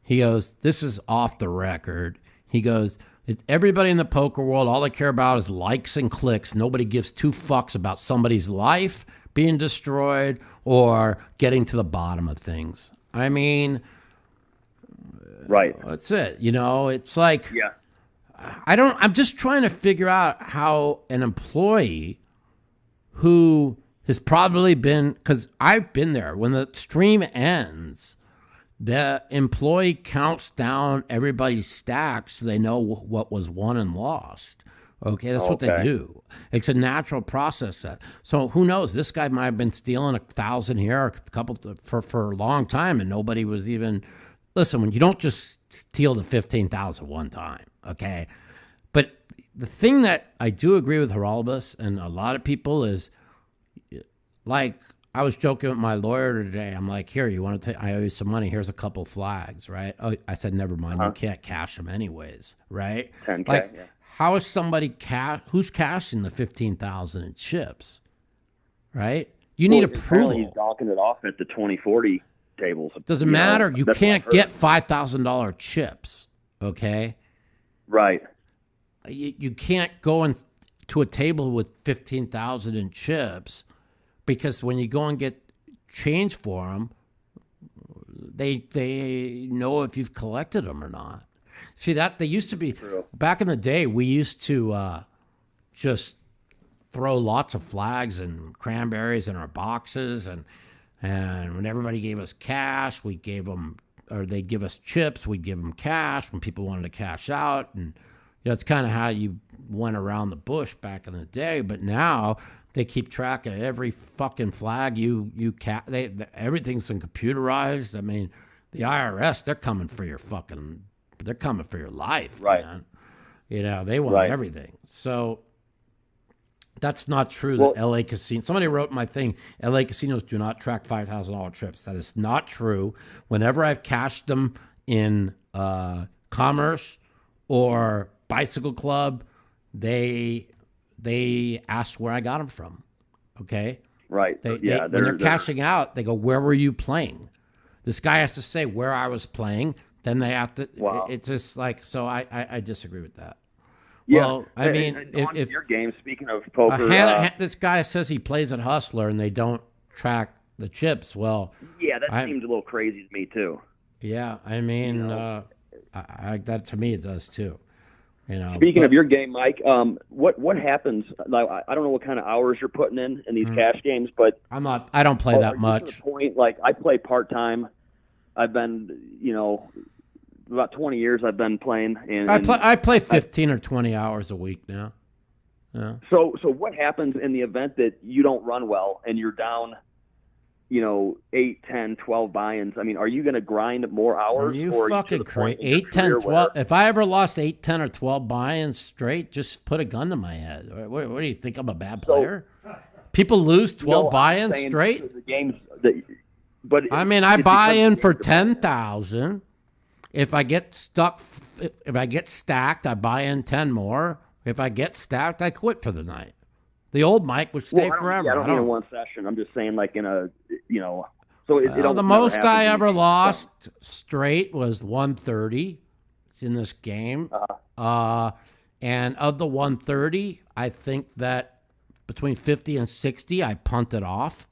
He goes, "This is off the record." He goes, everybody in the poker world, all they care about is likes and clicks. Nobody gives 2 fucks about somebody's life being destroyed or getting to the bottom of things. I mean, right. That's it. It's like, yeah. I'm just trying to figure out how an employee who has probably been, because I've been there, when the stream ends, the employee counts down everybody's stacks so they know what was won and lost. Okay, that's what they do. It's a natural process. So who knows? This guy might have been stealing 1,000 here, a couple for a long time, and nobody was even. Listen, when you don't just steal the 15,000 one time, okay. But the thing that I do agree with Haralabos and a lot of people is, like, I was joking with my lawyer today. I'm like, here, you want to take? I owe you some money. Here's a couple flags, right? Oh, I said, never mind. You can't cash them anyways, right? 10K, like, yeah. how is somebody who's cashing the 15,000 in chips, right? You need approval. He's docking it off at the 2040 tables. Doesn't matter. You can't get $5,000 chips, okay? Right. You can't go to a table with 15,000 in chips, because when you go and get change for them, they know if you've collected them or not. See, that they used to be back in the day. We used to just throw lots of flags and cranberries in our boxes, and when everybody gave us cash, we gave them, or they'd give us chips, we'd give them cash when people wanted to cash out, and that's kind of how you went around the bush back in the day. But now They keep track of every fucking flag everything's computerized. I mean, the IRS, they're coming for your life, Right. man. You know, they want Right. everything. So that's not true Well- that LA casinos. Somebody wrote my thing, LA casinos do not track $5,000 trips. That is not true. Whenever I've cashed them in Commerce or Bicycle Club, they asked where I got them from. Okay? Right. When Yeah. they're cashing out, they go, "Where were you playing?" This guy has to say where I was playing. Then they have to. Wow. It's just like, so I disagree with that. Yeah. Well, I mean, And on if your game, speaking of poker, this guy says he plays at Hustler and they don't track the chips. Well, yeah, that seems a little crazy to me too. yeah, I mean, that to me it does too. You know. Speaking of your game, Mike, what happens? Like, I don't know what kind of hours you're putting in these cash games, but I don't play that are you much. to the point, like I play part time. I've been, about 20 years I've been playing. I play 15 or 20 hours a week now. Yeah. So what happens in the event that you don't run well and you're down, 8, 10, 12 buy-ins? I mean, are you going to grind more hours? Are you or fucking to the point crazy? in your 8, 10, career 12. where- If I ever lost 8, 10, or 12 buy-ins straight, just put a gun to my head. What do you think? I'm a bad player? People lose 12 No, I'm buy-ins saying straight? the games that, but I mean, I it's buy because in the for games are- 10,000. If I get stuck, if I get stacked, I buy in 10 more. If I get stacked, I quit for the night. The old Mike would stay Well, forever. I don't mean in one session. I'm just saying, like in a, so it don't The never most happen I in ever games. lost straight was 130 in this game. And of the 130, I think that between 50 and 60, I punted off.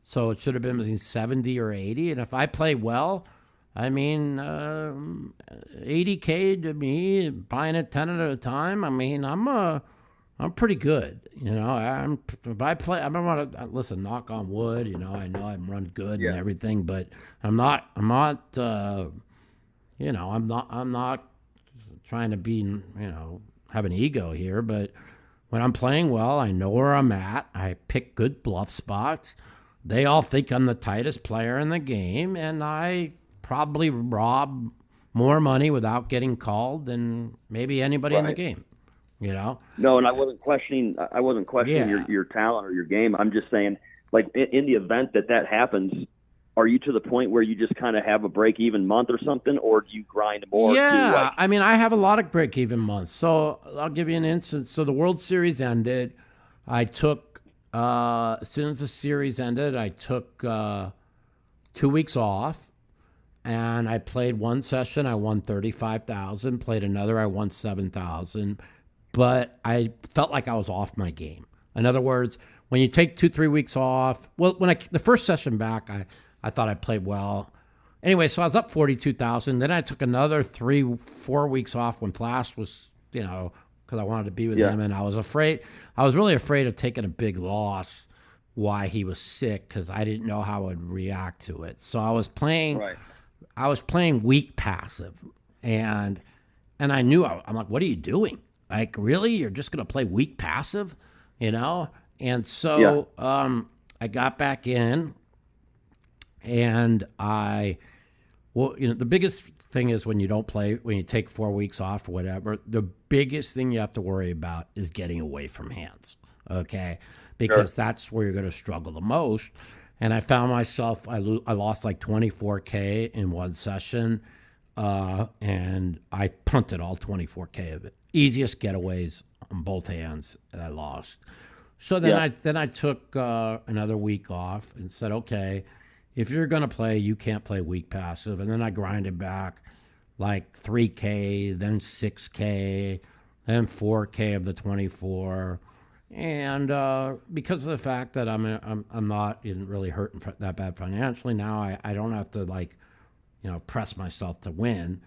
So it should have been between 70 or 80. And if I play well, I mean, 80K to me, buying it 10 at a time. I mean, I'm pretty good. If I play, I don't want to listen, knock on wood, I know I'm run good and everything, but I'm not trying to be, have an ego here, but when I'm playing well, I know where I'm at. I pick good bluff spots. They all think I'm the tightest player in the game, and I probably rob more money without getting called than maybe anybody in the game. No, and I wasn't questioning. Your talent or your game. I'm just saying, like in the event that happens, are you to the point where you just kind of have a break-even month or something, or do you grind more? Yeah, I mean, I have a lot of break-even months. So I'll give you an instance. So the World Series ended. I took as soon as the series ended, I took 2 weeks off, and I played one session. I won $35,000. Played another. I won $7,000. But I felt like I was off my game. In other words, when you take 2-3 weeks off, well, the first session back, I thought I played well. Anyway, so I was up 42,000. Then I took another 3-4 weeks off when Flash was, because I wanted to be with him, and I was really afraid of taking a big loss while he was sick because I didn't know how I would react to it. So I was playing, weak passive, and I knew I'm like, what are you doing? Like, really? You're just gonna play weak passive, And so I got back in, and the biggest thing is when you don't play, when you take 4 weeks off or whatever, the biggest thing you have to worry about is getting away from hands, okay? Because that's where you're going to struggle the most. And I found myself, I lost like 24K in one session, and I punted all 24K of it. Easiest getaways on both hands that I lost. So then I took another week off and said, okay, if you're going to play, you can't play weak passive. And then I grinded back like 3K, then 6K, then 4K of the 24. And because of the fact that I'm not really hurting that bad financially now, I don't have to press myself to win.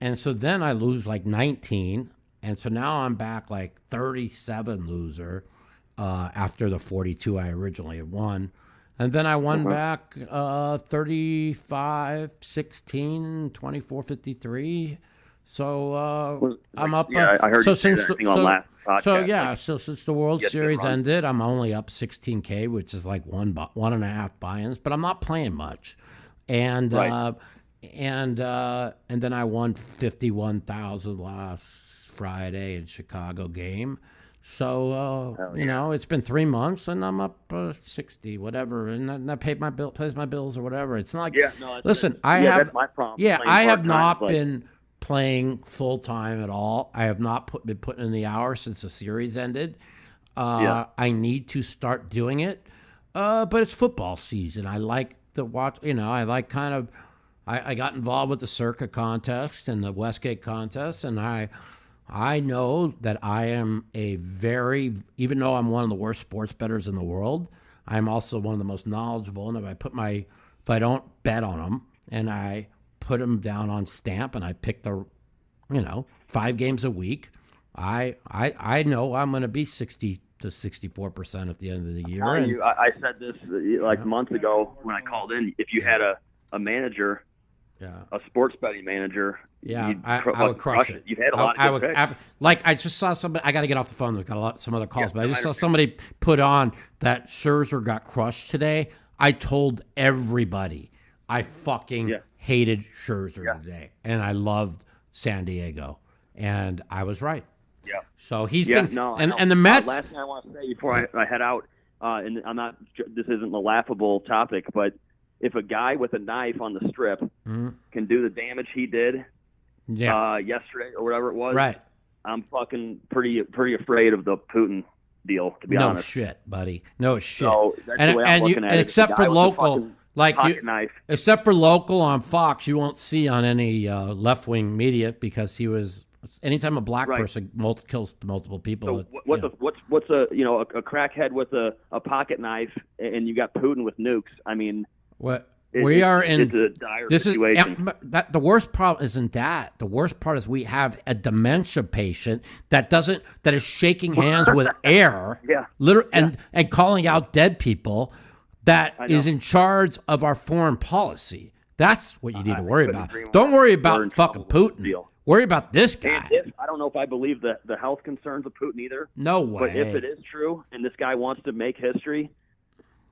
And so then I lose like 19. And so now I'm back like 37 loser after the 42 I originally had won. And then I won back 35, 16, 24, 53. So I'm up. I heard so you say since that thing on last podcast. so yeah, so since the World Get a good Series run. ended, I'm only up 16K, which is like one and a half buy-ins, but I'm not playing much. And Right. and then I won 51,000 last Friday in Chicago game. So you know, it's been 3 months and I'm up 60, whatever, and I paid my bill, pays my bills or whatever. It's not like listen, I have that's my problem. yeah, Playing I have part-time, not like- been playing full time at all. I have not been putting in the hours since the series ended. I need to start doing it, but it's football season. I like to watch. You know, I like kind of. I got involved with the Circa contest and the Westgate contest, and I know that I am even though I'm one of the worst sports bettors in the world, I'm also one of the most knowledgeable. And if I don't bet on them and I put them down on stamp and I pick 5 games a week, I know I'm going to be 60 to 64% at the end of the year. I said this like months ago when I called in. If you had a manager, a sports betting manager, I would crush it. You've had a lot of good picks. Like I just saw somebody. I got to get off the phone. We've got some other calls, but I just saw somebody put on that Scherzer got crushed today. I told everybody I fucking hated Scherzer today, and I loved San Diego, and I was right. Yeah. So he's been and the Mets. Last thing I want to say before I head out, and I'm not. This isn't a laughable topic, but if a guy with a knife on the strip can do the damage he did yesterday or whatever it was, right? I'm fucking pretty afraid of the Putin deal, to be honest. No shit, buddy. No shit. So that's the way I'm looking at it. Except for local, knife. Except for local on Fox, you won't see on any left-wing media because he was. Anytime a black person kills multiple people. So what's a crackhead with a pocket knife, and you got Putin with nukes? I mean, we are in it's a dire situation. The worst problem isn't that. The worst part is we have a dementia patient that is shaking hands with air, and calling out dead people. That is in charge of our foreign policy. That's what you need to worry about. Don't worry about fucking Putin. Worry about this guy. And I don't know if I believe the health concerns of Putin either. No way. But if it is true and this guy wants to make history,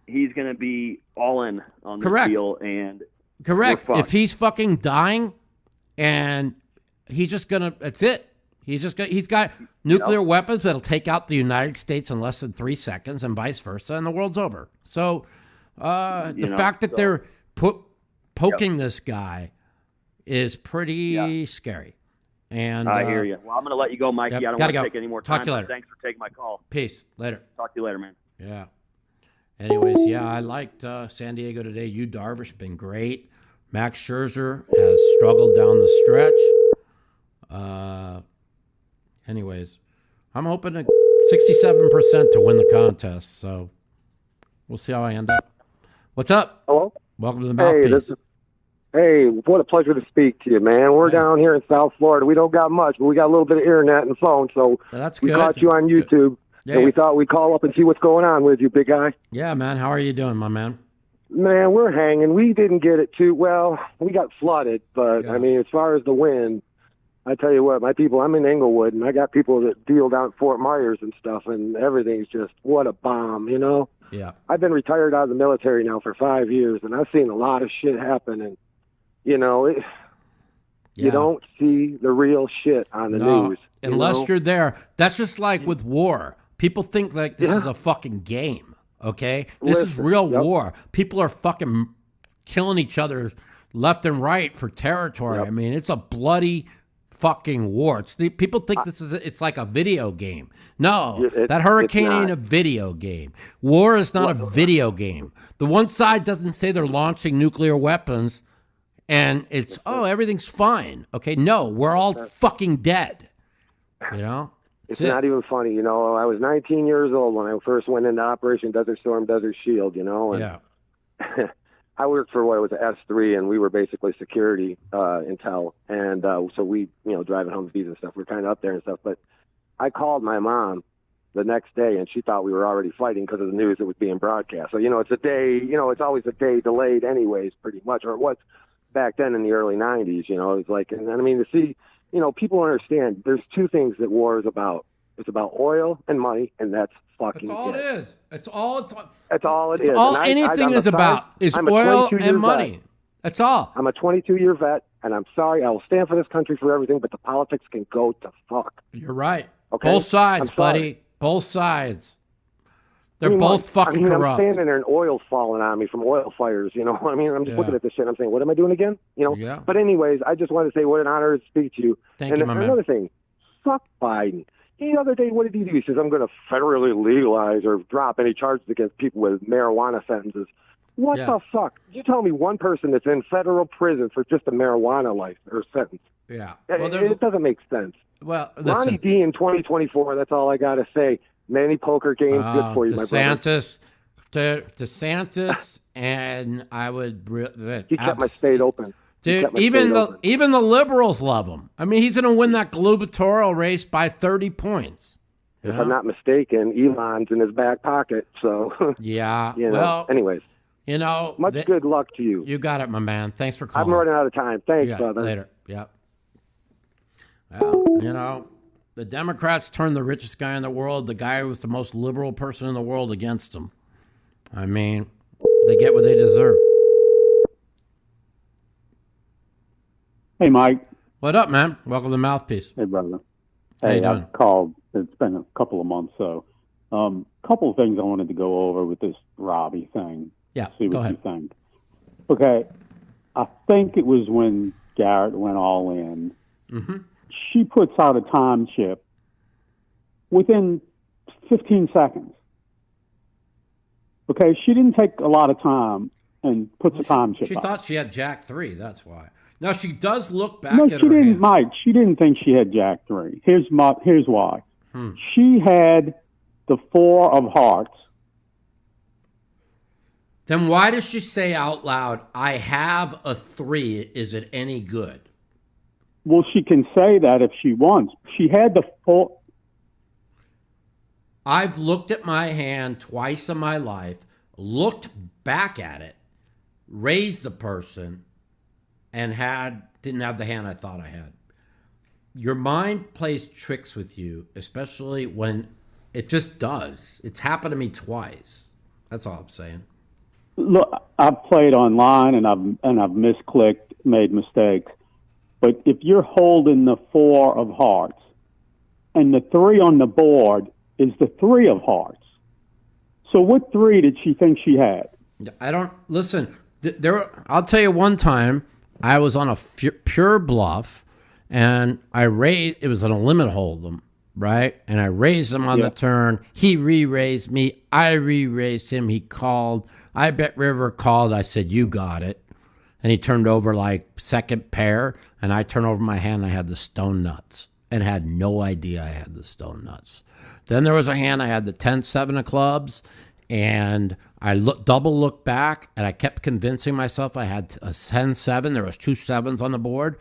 he's going to be all in on this deal. And correct. If he's fucking dying, and he's just gonna. That's it. He's got nuclear weapons that'll take out the United States in less than 3 seconds, and vice versa, and the world's over. So the fact that they're poking this guy is pretty scary. And I hear you. Well, I'm going to let you go, Mikey. I don't want to take any more time. Talk to you later. Thanks for taking my call. Peace. Later. Talk to you later, man. Yeah. Anyways, I liked San Diego today. Yu Darvish been great. Max Scherzer has struggled down the stretch. Anyways, I'm hoping 67% to win the contest. So we'll see how I end up. What's up? Hello? Welcome to the Mouthpiece. Hey, what a pleasure to speak to you, man. We're down here in South Florida. We don't got much, but we got a little bit of internet and phone, so that's we good. caught you on YouTube, and we thought we'd call up and see what's going on with you, big guy. Yeah, man. How are you doing, my man? Man, we're hanging. We didn't get it too well. We got flooded, but, I mean, as far as the wind, I tell you what, my people, I'm in Inglewood, and I got people that deal down at Fort Myers and stuff, and everything's just, what a bomb, you know? Yeah. I've been retired out of the military now for 5 years, and I've seen a lot of shit happen, and you know, you don't see the real shit on the news. Unless you're there. That's just like with war. People think like this is a fucking game, okay? This is real war. People are fucking killing each other left and right for territory. I mean, it's a bloody fucking war. People think it's like a video game. No, that hurricane ain't a video game. War is not a video game. The one side doesn't say they're launching nuclear weapons and it's, everything's fine. Okay, no, we're all fucking dead. You know? It's not even funny, you know. I was 19 years old when I first went into Operation Desert Storm, Desert Shield, you know. And I worked for what was S3, and we were basically security intel. And so we, driving Humvees and stuff, we're kind of up there and stuff. But I called my mom the next day, and she thought we were already fighting because of the news that was being broadcast. So, it's a day, it's always a day delayed anyways, pretty much, or it was back then in the early 90s, it's like, and I mean, to see, people understand there's two things that war is about. It's about oil and money, and that's fucking That's all it is. That's all it is. All And anything is about is I'm a oil 22-year and money. vet. That's all. I'm a 22-year vet, and I'm sorry. I will stand for this country for everything, but the politics can go to fuck. You're right. Okay? Both sides, I'm sorry. buddy. Both sides. They're both fucking corrupt. I'm standing there and oil's falling on me from oil fires, I'm just looking at this shit. I'm saying, what am I doing again? Yeah. But anyways, I just want to say what an honor to speak to you. Thank you, my man. Another thing, fuck Biden. The other day, what did he do? He says, I'm going to federally legalize or drop any charges against people with marijuana sentences. What the fuck? You tell me one person that's in federal prison for just a marijuana life or sentence. Yeah. Well, it doesn't make sense. Well, Ronnie listen. D in 2024, that's all I got to say. Many poker games, good for you, my brother. DeSantis, and I would. He kept my state open. Dude, even the liberals love him. I mean, he's going to win that gubernatorial race by 30 points. If I'm not mistaken, Elon's in his back pocket. So yeah. Well, anyways, much good luck to you. You got it, my man. Thanks for calling. I'm running out of time. Thanks, brother. Later. Yep. Well, the Democrats turned the richest guy in the world, the guy who was the most liberal person in the world, against them. I mean, they get what they deserve. Hey, Mike. What up, man? Welcome to Mouthpiece. Hey, brother. How you Hey, doing? I've called. It's been a couple of months, so couple of things I wanted to go over with this Robbie thing. Yeah, See go what ahead. you think. Okay, I think it was when Garrett went all in. Mm-hmm. She puts out a time chip within 15 seconds. Okay, she didn't take a lot of time and puts a time chip She out. thought she had Jack 3, that's why. Now, she does look back No, at she her didn't, hand. Mike. She didn't think she had Jack 3. Here's why. She had the 4 of hearts. Then why does she say out loud, I have a 3, is it any good? Well, she can say that if she wants. She had the 4. I've looked at my hand twice in my life, looked back at it, raised the person, and didn't have the hand I thought I had. Your mind plays tricks with you, especially when it just does. It's happened to me twice. That's all I'm saying. Look, I've played online and I've misclicked, made mistakes. But if you're holding the 4 of hearts and the 3 on the board is the 3 of hearts, so what 3 did she think she had? I don't listen. I'll tell you one time I was on a pure bluff, and I raised. It was an limit hold'em, right? And I raised him on the turn. He re-raised me. I re-raised him. He called. I bet River called. I said, "You got it." And he turned over like second pair, and I turned over my hand. And I had the stone nuts, and had no idea I had the stone nuts. Then there was a hand. I had the 10-7 of clubs. And I double looked back, and I kept convincing myself I had a 10-7. There was 2 7s on the board,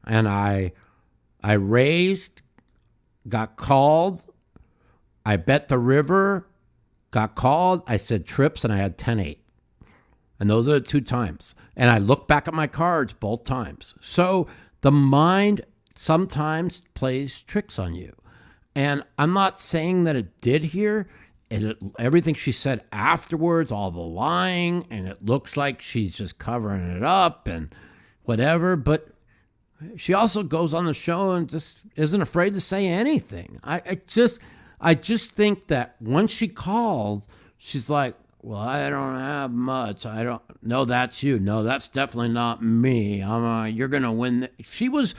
and I raised, got called. I bet the river, got called. I said trips, and I had 10-8. And those are the 2 times. And I looked back at my cards both times. So the mind sometimes plays tricks on you. And I'm not saying that it did here. Everything she said afterwards, all the lying, and it looks like she's just covering it up and whatever. But she also goes on the show and just isn't afraid to say anything. I just think that once she called, she's like, well, I don't have much. I don't know. That's you. No, that's definitely not me. You're going to win. She was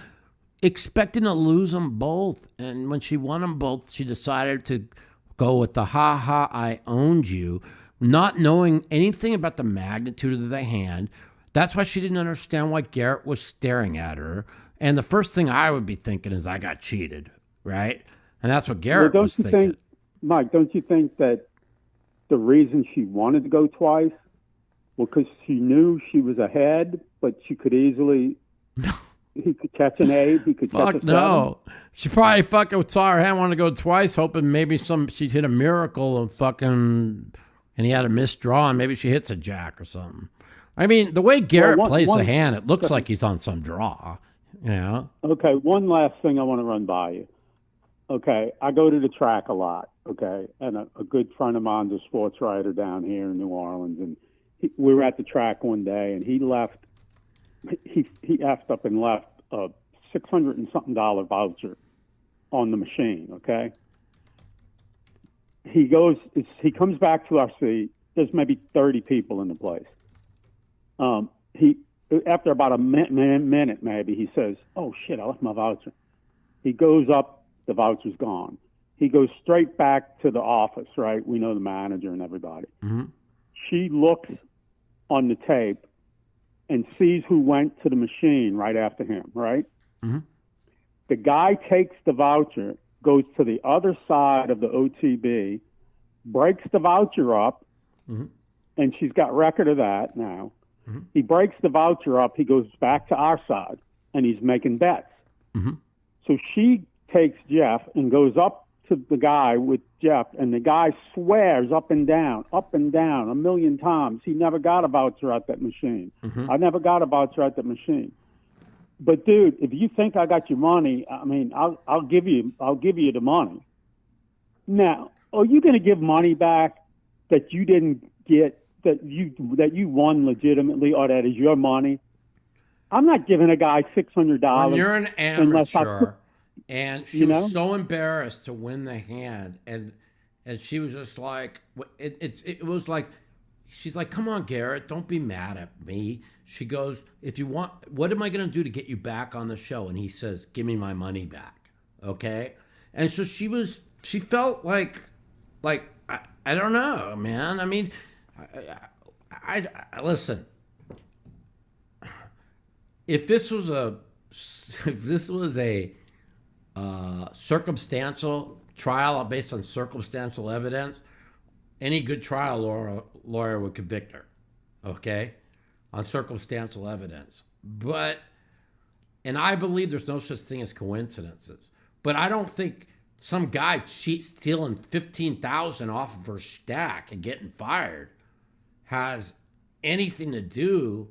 expecting to lose them both. And when she won them both, she decided to go with the ha, I owned you, not knowing anything about the magnitude of the hand. That's why she didn't understand why Garrett was staring at her. And the first thing I would be thinking is, I got cheated, right? And that's what Garrett was thinking. Mike, don't you think that the reason she wanted to go twice was because she knew she was ahead, but she could easily... He could catch an 8. He could catch a 7. No. She probably fucking saw her hand, wanted to go twice, hoping maybe she'd hit a miracle and he had a missed draw, and maybe she hits a jack or something. I mean, the way Garrett plays the hand, it looks like he's on some draw. Yeah. Okay, one last thing I want to run by you. Okay, I go to the track a lot. Okay, and a good friend of mine's a sports writer down here in New Orleans, and we were at the track one day, and he left. He effed up and left a $600 and something voucher on the machine. Okay. He comes back to our seat. There's maybe 30 people in the place. After about a minute, maybe, he says, "Oh shit, I left my voucher." He goes up, the voucher's gone. He goes straight back to the office, right? We know the manager and everybody. Mm-hmm. She looks on the tape and sees who went to the machine right after him, right? Mm-hmm. The guy takes the voucher, goes to the other side of the OTB, breaks the voucher up, mm-hmm. and she's got record of that now. Mm-hmm. He breaks the voucher up, he goes back to our side, and he's making bets. Mm-hmm. So she takes Jeff and goes up to the guy with Jeff, and the guy swears up and down, 1,000,000 times. He never got a voucher at that machine. Mm-hmm. I never got a voucher at that machine. But dude, if you think I got your money, I mean, I'll give you the money. Now, are you going to give money back that you didn't get, that you won legitimately, or that is your money? I'm not giving a guy $600. When you're an amateur, and she was so embarrassed to win the hand, and she was just like, it was like, she's like, "Come on, Garrett, don't be mad at me." She goes, "If you want, what am I going to do to get you back on the show?" And he says, "Give me my money back." Okay. And so she felt like I don't know, man. I mean, I listen, if this was a circumstantial trial based on circumstantial evidence, any good trial lawyer would convict her, okay, on circumstantial evidence. And I believe there's no such thing as coincidences. But I don't think some guy stealing $15,000 off of her stack and getting fired has anything to do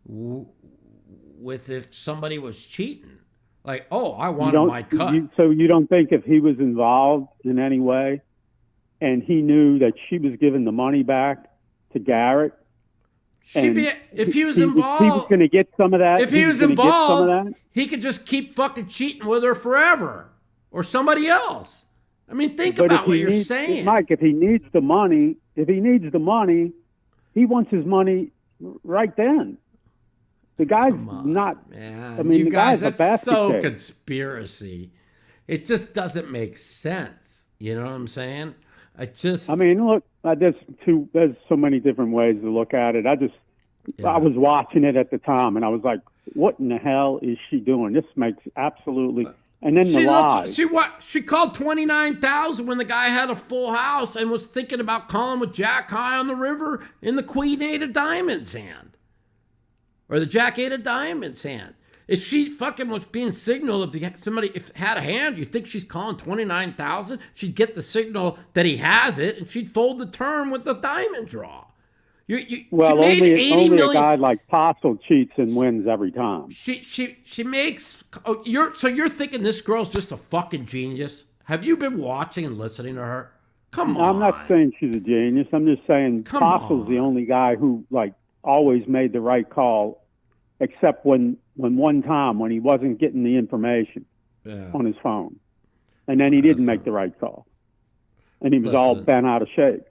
with if somebody was cheating. Like, oh, I wanted my cut. So you don't think if he was involved in any way and he knew that she was giving the money back to Garrett, if he was involved, he was going to get some of that? If he was involved, he could just keep fucking cheating with her forever, or somebody else. I mean, think about what you're saying. Mike, if he needs the money, he wants his money right then. The guy's not. Man. I mean, you the guys, guy's a that's basket so case. conspiracy. It just doesn't make sense. You know what I'm saying? I mean, look, there's so many different ways to look at it. I was watching it at the time, and I was like, "What in the hell is she doing? This makes absolutely." And then the lies. She called 29,000 when the guy had a full house and was thinking about calling with Jack high on the river in the Queen 8 of Diamonds hand. Or the Jack 8 of Diamonds hand. If she fucking was being signaled, if had a hand, you think she's calling 29,000? She'd get the signal that he has it, and she'd fold the turn with the diamond draw. Only a guy like Postle cheats and wins every time. She makes. Oh, you're thinking this girl's just a fucking genius? Have you been watching and listening to her? Come on. I'm not saying she's a genius. I'm just saying Postle's the only guy who always made the right call, except when one time when he wasn't getting the information on his phone, and then he didn't make the right call, and he was all bent out of shape.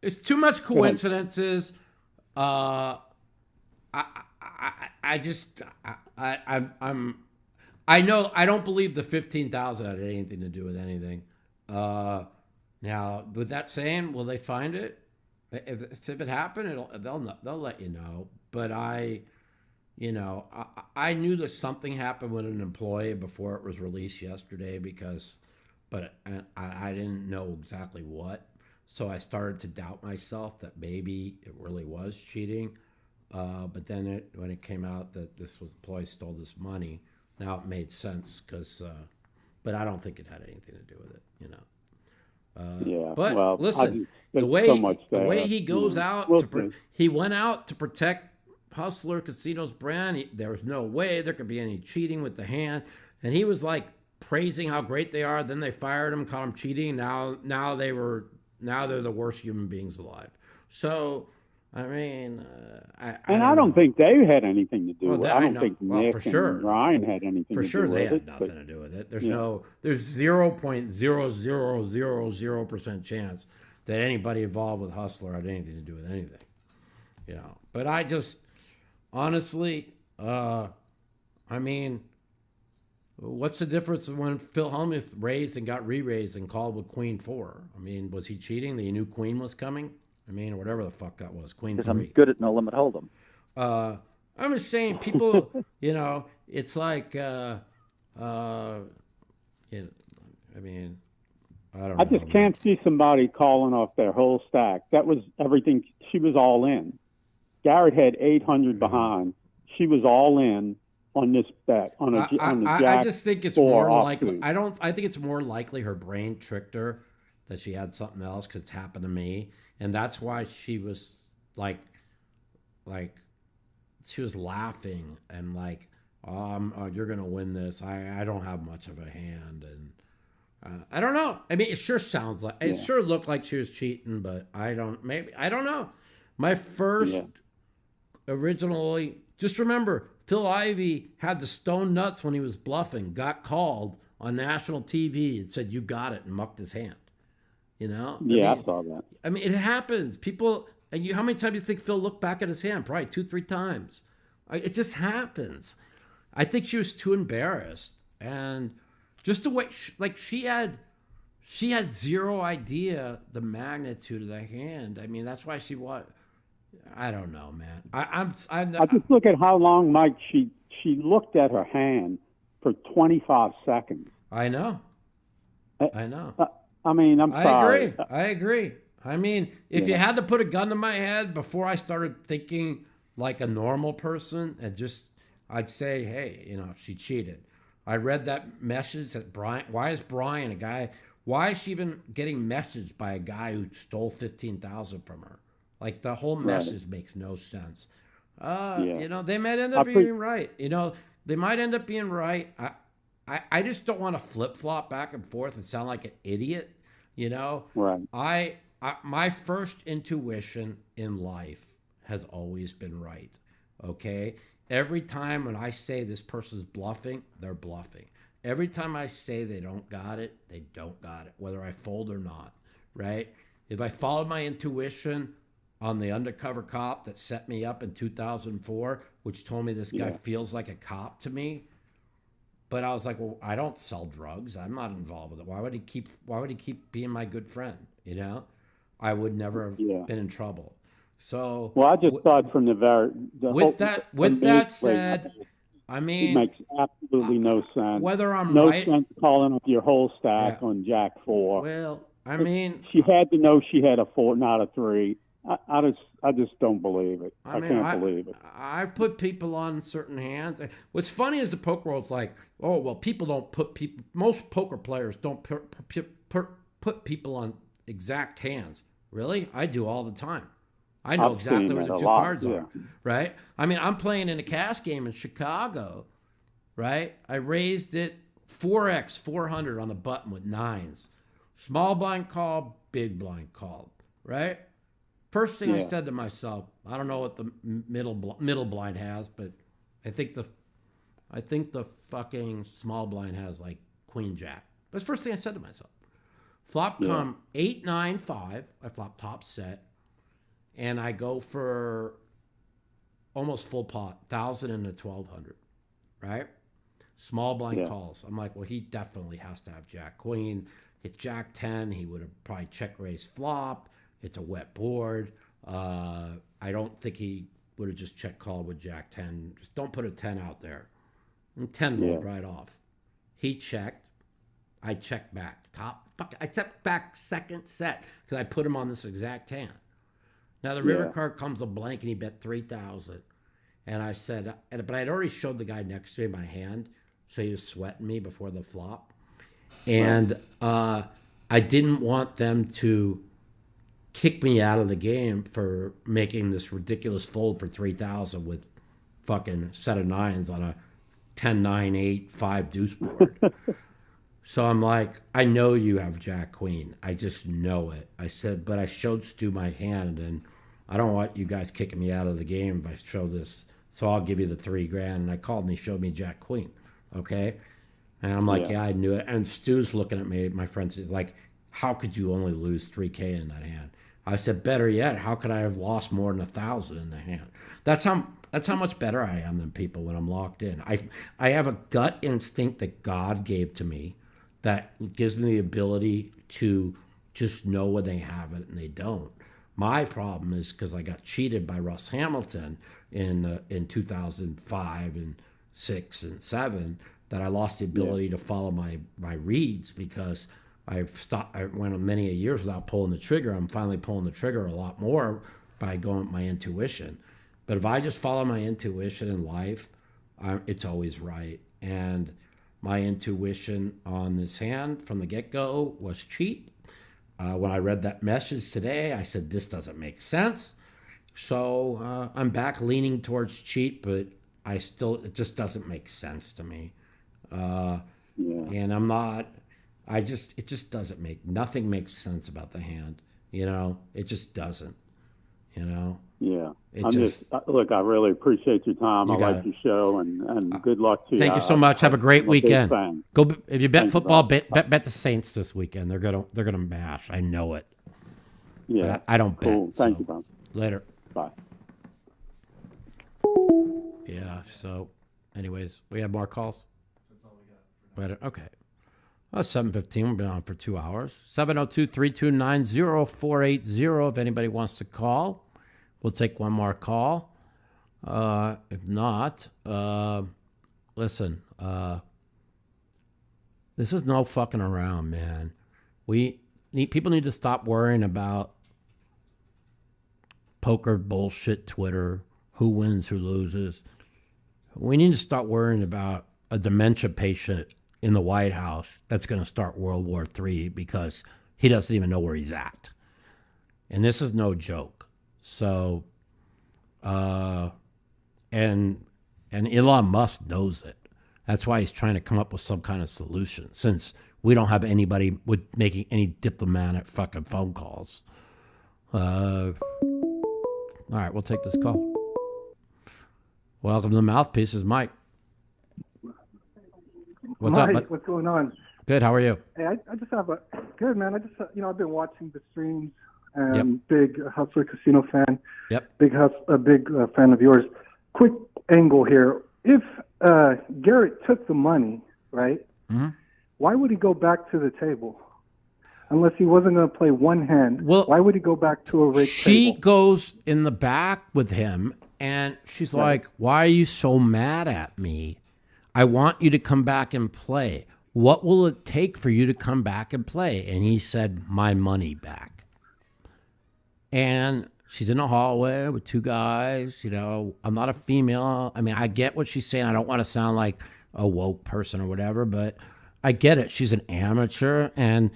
It's too much coincidences. I don't believe the 15,000 had anything to do with anything. Now, with that saying, will they find it? If it happened, they'll let you know. But I knew that something happened with an employee before it was released yesterday but I didn't know exactly what. So I started to doubt myself that maybe it really was cheating. But then when it came out that this employee stole this money, now it made sense but I don't think it had anything to do with it, But listen, the way he goes out, he went out to protect Hustler Casino's brand. There was no way there could be any cheating with the hand. And he was like praising how great they are. Then they fired him, caught him cheating. Now they're the worst human beings alive. So, I mean, I don't think they had anything to do with it. I don't think Nick for sure. and Ryan had anything to do with it. For sure, they had nothing to do with it. There's 0.0000% chance that anybody involved with Hustler had anything to do with anything. You know, but I just honestly, I mean, what's the difference when Phil Hellmuth raised and got re-raised and called with Queen 4? I mean, was he cheating? He knew Queen was coming? I mean, or whatever the fuck that was, Queen 3. I'm good at no limit hold'em. I'm just saying, people, you know, it's like, I mean, I don't know. I just can't see somebody calling off their whole stack. That was everything. She was all in. Garrett had 800 behind. She was all in on this bet on the Jack. I just think it's more likely. I think it's more likely her brain tricked her that she had something else because it's happened to me, and that's why she was like she was laughing and like, you're gonna win this. I don't have much of a hand, and I don't know. I mean, it sure sounds like it sure looked like she was cheating, but I don't know. My first originally, just remember, Phil Ivey had the stone nuts when he was bluffing, got called on national TV and said, "You got it," and mucked his hand. You know? I saw that. I mean, it happens. People, and how many times do you think Phil looked back at his hand? Probably 2-3 times. It just happens. I think she was too embarrassed, and just the way, she had zero idea the magnitude of the hand. I mean, that's why she won. I don't know, man. I just look at how long, Mike. She looked at her hand for 25 seconds. I know. I mean, I'm sorry. I agree. I mean, if you had to put a gun to my head before I started thinking like a normal person, I'd say, hey, you know, she cheated. I read that message that Brian. Why is Brian a guy? Why is she even getting messaged by a guy who stole $15,000 from her? Like, the whole message makes no sense. You know, they might end up being right. You know, they might end up being right. I just don't want to flip-flop back and forth and sound like an idiot, you know? Right. My first intuition in life has always been right, okay? Every time when I say this person's bluffing, they're bluffing. Every time I say they don't got it, they don't got it, whether I fold or not, right? If I followed my intuition on the undercover cop that set me up in 2004, which told me this guy feels like a cop to me, but I was like, well, I don't sell drugs. I'm not involved with it. Why would he keep being my good friend? You know, I would never have been in trouble. So, well, I just thought from with that said, I mean, it makes absolutely no sense. Whether I'm no right, sense calling up your whole stack on Jack 4. Well, I mean, she had to know she had a 4, not a 3. I just don't believe it. I can't believe it. I've put people on certain hands. What's funny is the poker world's like, oh, well, most poker players don't put people on exact hands. Really? I do all the time. I know exactly where the two cards are, right? I mean, I'm playing in a cash game in Chicago, right? I raised it 4x 400 on the button with 9s. Small blind call, big blind call, right? First thing I said to myself, I don't know what the middle blind has, but I think the fucking small blind has like queen jack. That's the first thing I said to myself. Flop come 8-9-5. I flop top set, and I go for almost full pot, 1,000 into 1,200, right? Small blind calls. I'm like, well, he definitely has to have jack queen. It's jack 10. He would have probably check raised flop. It's a wet board. I don't think he would have just check called with jack 10. Just don't put a 10 out there. And 10 rolled right off. He checked. I checked back. I checked back second set because I put him on this exact hand. Now the river card comes a blank and he bet 3,000. And I said, but I'd already showed the guy next to me my hand, so he was sweating me before the flop. And I didn't want them to kick me out of the game for making this ridiculous fold for 3,000 with fucking set of nines on a 10-9-8 5 deuce board. So I'm like, I know you have Jack Queen. I just know it. I said, but I showed Stu my hand, and I don't want you guys kicking me out of the game if I show this. So I'll give you the $3,000. And I called and he showed me Jack Queen. Okay. And I'm like, yeah, I knew it. And Stu's looking at me, my friends, he's like, how could you only lose $3,000 in that hand? I said, better yet, how could I have lost more than 1,000 in the hand? That's how much better I am than people when I'm locked in. I have a gut instinct that God gave to me that gives me the ability to just know when they have it and they don't. My problem is because I got cheated by Russ Hamilton in 2005 and 6 and 7 that I lost the ability to follow my reads because I went many years without pulling the trigger. I'm finally pulling the trigger a lot more by going with my intuition. But if I just follow my intuition in life, it's always right. And my intuition on this hand from the get-go was cheat. When I read that message today, I said, this doesn't make sense. So I'm back leaning towards cheat, but it just doesn't make sense to me. And I'm not, it just doesn't nothing makes sense about the hand. It just doesn't, Yeah. Look, I really appreciate your time. I like your show, and good luck to you. Thank you so much. Have a great weekend. Go if you bet football, bet the Saints this weekend. They're gonna mash. I know it. Yeah, I don't bet. Cool. Thank you, Bob. Later. Bye. Yeah. So, anyways, we have more calls. That's all we got. Okay. Well, 7:15. We've been on for 2 hours. 702-329-0480. If anybody wants to call, we'll take one more call. If not, listen, this is no fucking around, man. People need to stop worrying about poker bullshit Twitter, who wins, who loses. We need to start worrying about a dementia patient in the White House that's going to start World War III because he doesn't even know where he's at. And this is no joke. So, and Elon Musk knows it. That's why he's trying to come up with some kind of solution, since we don't have anybody with making any diplomatic fucking phone calls. All right, we'll take this call. Welcome to the Mouthpiece. This is Mike. What's up, Mike? What's going on? Good. How are you? Hey, I just have good, man. I've been watching the streams. Big Hustler Casino fan. Yep. Big fan of yours. Quick angle here. If Garrett took the money, right? Mm-hmm. Why would he go back to the table? Unless he wasn't going to play one hand. Well, why would he go back to a rigged table? She goes in the back with him, and she's like, "Why are you so mad at me? I want you to come back and play. What will it take for you to come back and play?" And he said, "My money back." And she's in the hallway with two guys. I'm not a female. I mean, I get what she's saying. I don't want to sound like a woke person or whatever, but I get it. She's an amateur, and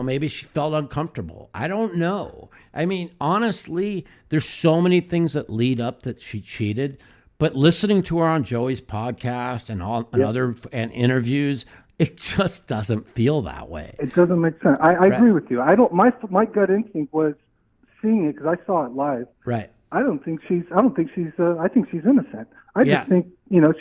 maybe she felt uncomfortable. I don't know. I mean, honestly, there's so many things that lead up that she cheated. But listening to her on Joey's podcast and other interviews, it just doesn't feel that way. It doesn't make sense. I agree with you. I don't. My gut instinct was seeing it because I saw it live. Right. I think she's innocent. I just think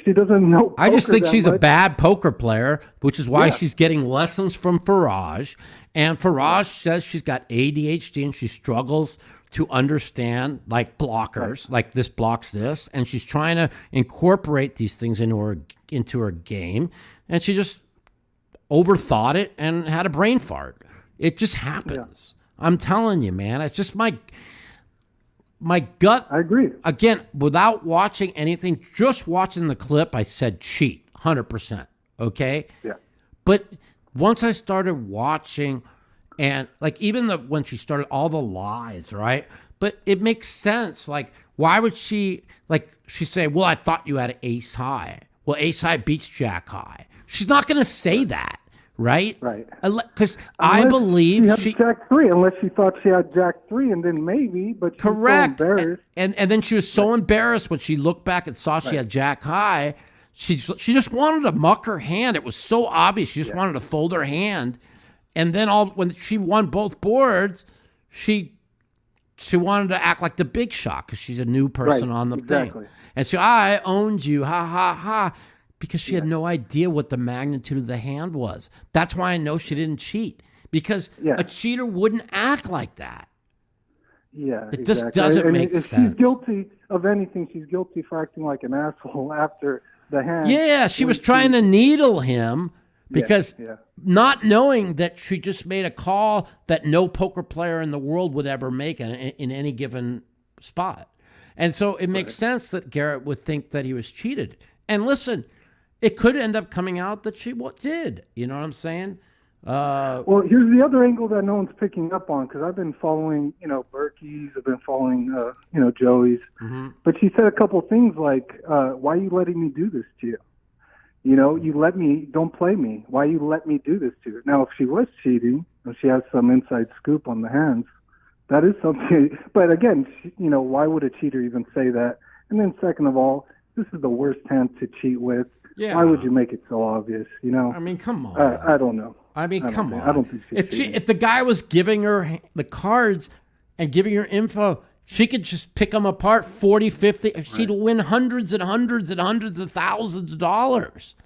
she doesn't know. I just think she's a bad poker player, which is why she's getting lessons from Faraj. And Faraj says she's got ADHD and she struggles to understand like blockers, like this blocks this, and she's trying to incorporate these things into her game, and she just overthought it and had a brain fart. It just happens. Yeah. I'm telling you, man. It's just my gut. I agree. Again, without watching anything, just watching the clip, I said cheat, 100%. Okay? Yeah. But once I started watching, and like even when she started all the lies, right? But it makes sense. Like, why would she say, well, I thought you had ace high. Well, ace high beats jack high. She's not going to say that, right? Right. Because I believe she had Jack 3, unless she thought she had Jack 3, and then maybe, but she correct. was so embarrassed. And then she was so embarrassed when she looked back and saw she had Jack high. She just wanted to muck her hand. It was so obvious. She just wanted to fold her hand. And then when she won both boards, she wanted to act like the big shot because she's a new person on the thing. And so I owned you, ha, ha, ha, because she had no idea what the magnitude of the hand was. That's why I know she didn't cheat, because a cheater wouldn't act like that. Yeah, it just doesn't make sense. If she's guilty of anything, she's guilty for acting like an asshole after the hand. Yeah, she was trying to needle him because not knowing that she just made a call that no poker player in the world would ever make in any given spot. And so it makes sense that Garrett would think that he was cheated. And listen, it could end up coming out that she did. You know what I'm saying? Well, here's the other angle that no one's picking up on, because I've been following, Berkey's, I've been following, Joey's. Mm-hmm. But she said a couple things like, why are you letting me do this to you? Don't play me. Why you let me do this to you? Now, if she was cheating, or she has some inside scoop on the hands, that is something. But again, why would a cheater even say that? And then second of all, this is the worst hand to cheat with. Yeah. Why would you make it so obvious? I mean, come on. I don't know. I mean, come on. I don't think if the guy was giving her the cards and giving her info, she could just pick them apart 40, 50. She'd win hundreds and hundreds and hundreds of thousands of dollars.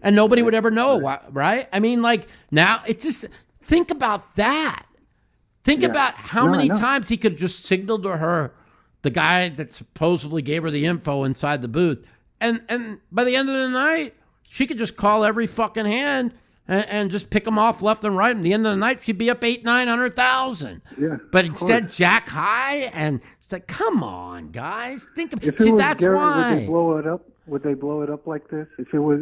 And nobody would ever know, right? I mean, now, it's just, think about that. Think about how many times he could have just signaled to her, the guy that supposedly gave her the info inside the booth. And by the end of the night, she could just call every fucking hand and just pick them off left and right. And at the end of the night, she'd be up 800,000-900,000. Yeah. But instead, Jack high, and it's like, come on, guys, think about. See, that's Garrett, why. Would they blow it up? Would they blow it up like this? If it was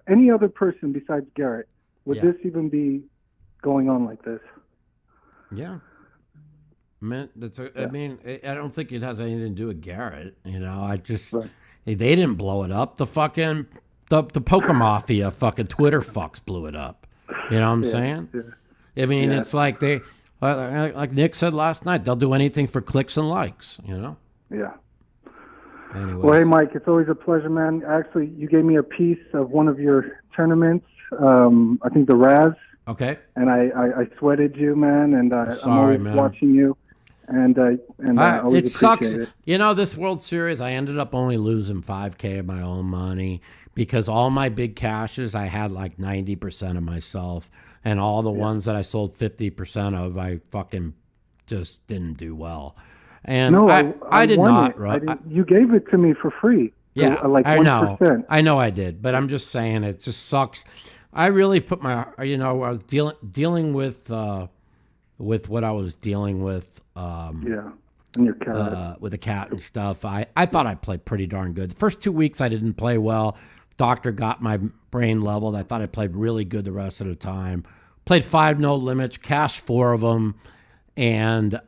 any other person besides Garrett, would this even be going on like this? Yeah. I mean, I don't think it has anything to do with Garrett. They didn't blow it up. The fucking the poker mafia fucking Twitter fucks blew it up. You know what I'm saying? Yeah. I mean, it's like they, like Nick said last night, they'll do anything for clicks and likes. Yeah. Anyways. Well, hey, Mike, it's always a pleasure, man. Actually, you gave me a piece of one of your tournaments. I think the Raz. Okay. And I sweated you, man, and I'm always watching you. And I always it sucks. it. This World Series, I ended up only losing $5,000 of my own money because all my big cashes, I had like 90% of myself, and all the ones that I sold 50% of, I fucking just didn't do well. And no, I did not. You gave it to me for free. Yeah, like 1%. I know I did, but I'm just saying it just sucks. I really put my, I was dealing with what I was dealing with. And your cat. With the cat and stuff. I thought I played pretty darn good. The first 2 weeks I didn't play well. Doctor got my brain leveled. I thought I played really good the rest of the time. Played 5 no limits, cashed 4 of them, and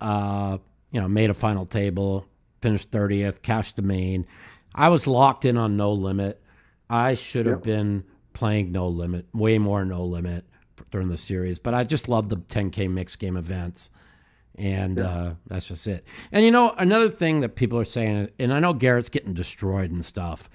made a final table, finished 30th, cashed the main. I was locked in on no limit. I should have been playing no limit, way more no limit during the series, but I just love the 10K mixed game events. And that's just it. And, another thing that people are saying, and I know Garrett's getting destroyed and stuff,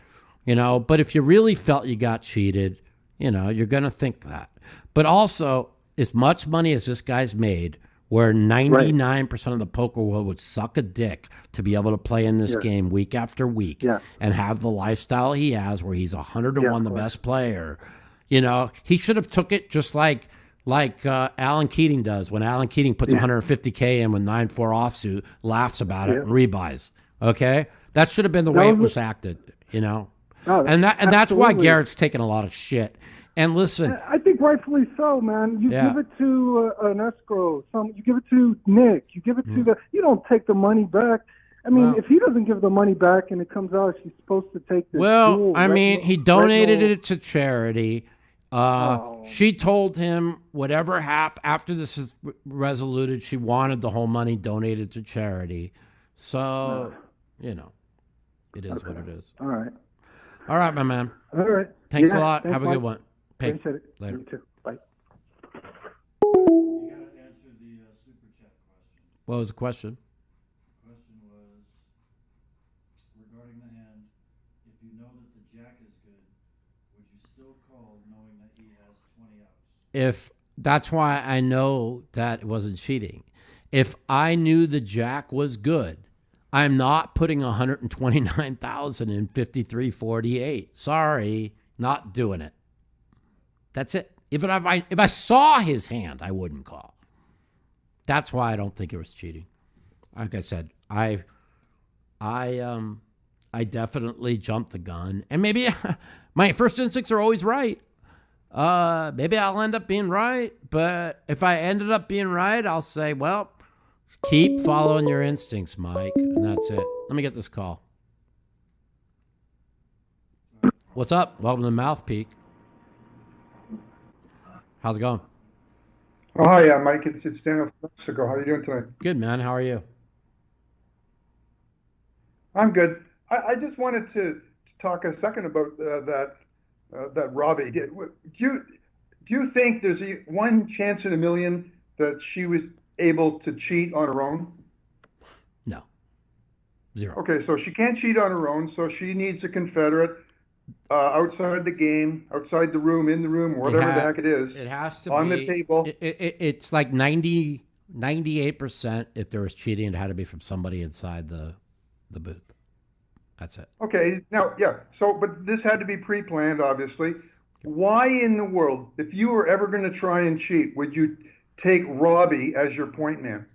but if you really felt you got cheated, you're going to think that. But also, as much money as this guy's made, where 99% of the poker world would suck a dick to be able to play in this game week after week and have the lifestyle he has where he's 100 to 1 the best player, he should have took it just like Alan Keating does when Alan Keating puts $150K in with 9-4 offsuit, laughs about it, and rebuys. Okay, that should have been the way it was acted, and that's why Garrett's taking a lot of shit. And listen, I think rightfully so, man. You give it to an escrow, you give it to Nick, you give it to you don't take the money back. I mean, if he doesn't give the money back and it comes out she's supposed to take this. Well, he donated it to charity. She told him whatever happened after this is resoluted, she wanted the whole money donated to charity. So, it is what it is. All right. All right, my man. All right. Thanks a lot. Have a good one. Appreciate it. Later. You too. Bye. What was the question? The question was regarding the hand. If you know that the jack is good, would you still call knowing that he has 20 outs? That's why I know that it wasn't cheating. If I knew the jack was good, I'm not putting 129,000 in 53.48. Sorry, not doing it. That's it. If I saw his hand, I wouldn't call. That's why I don't think it was cheating. Like I said, I definitely jumped the gun, and maybe my first instincts are always right. Maybe I'll end up being right, but if I ended up being right, I'll say, well, keep following your instincts, Mike, and that's it. Let me get this call. What's up? Welcome to Mouthpiece. How's it going? Oh, hi, yeah, Mike. It's Daniel from Mexico. How are you doing tonight? Good, man. How are you? I'm good. I just wanted to talk a second about that Robbie. Do you think there's one chance in a million that she was able to cheat on her own? No. Zero. Okay, so she can't cheat on her own, so she needs a confederate outside the game, outside the room, in the room, whatever the heck it is. It has to on be, the table. It's like 98%. If there was cheating, it had to be from somebody inside the booth. That's it. Okay, now, yeah, so, but this had to be pre-planned, obviously. Why in the world, if you were ever going to try and cheat, would you take Robbie as your point man?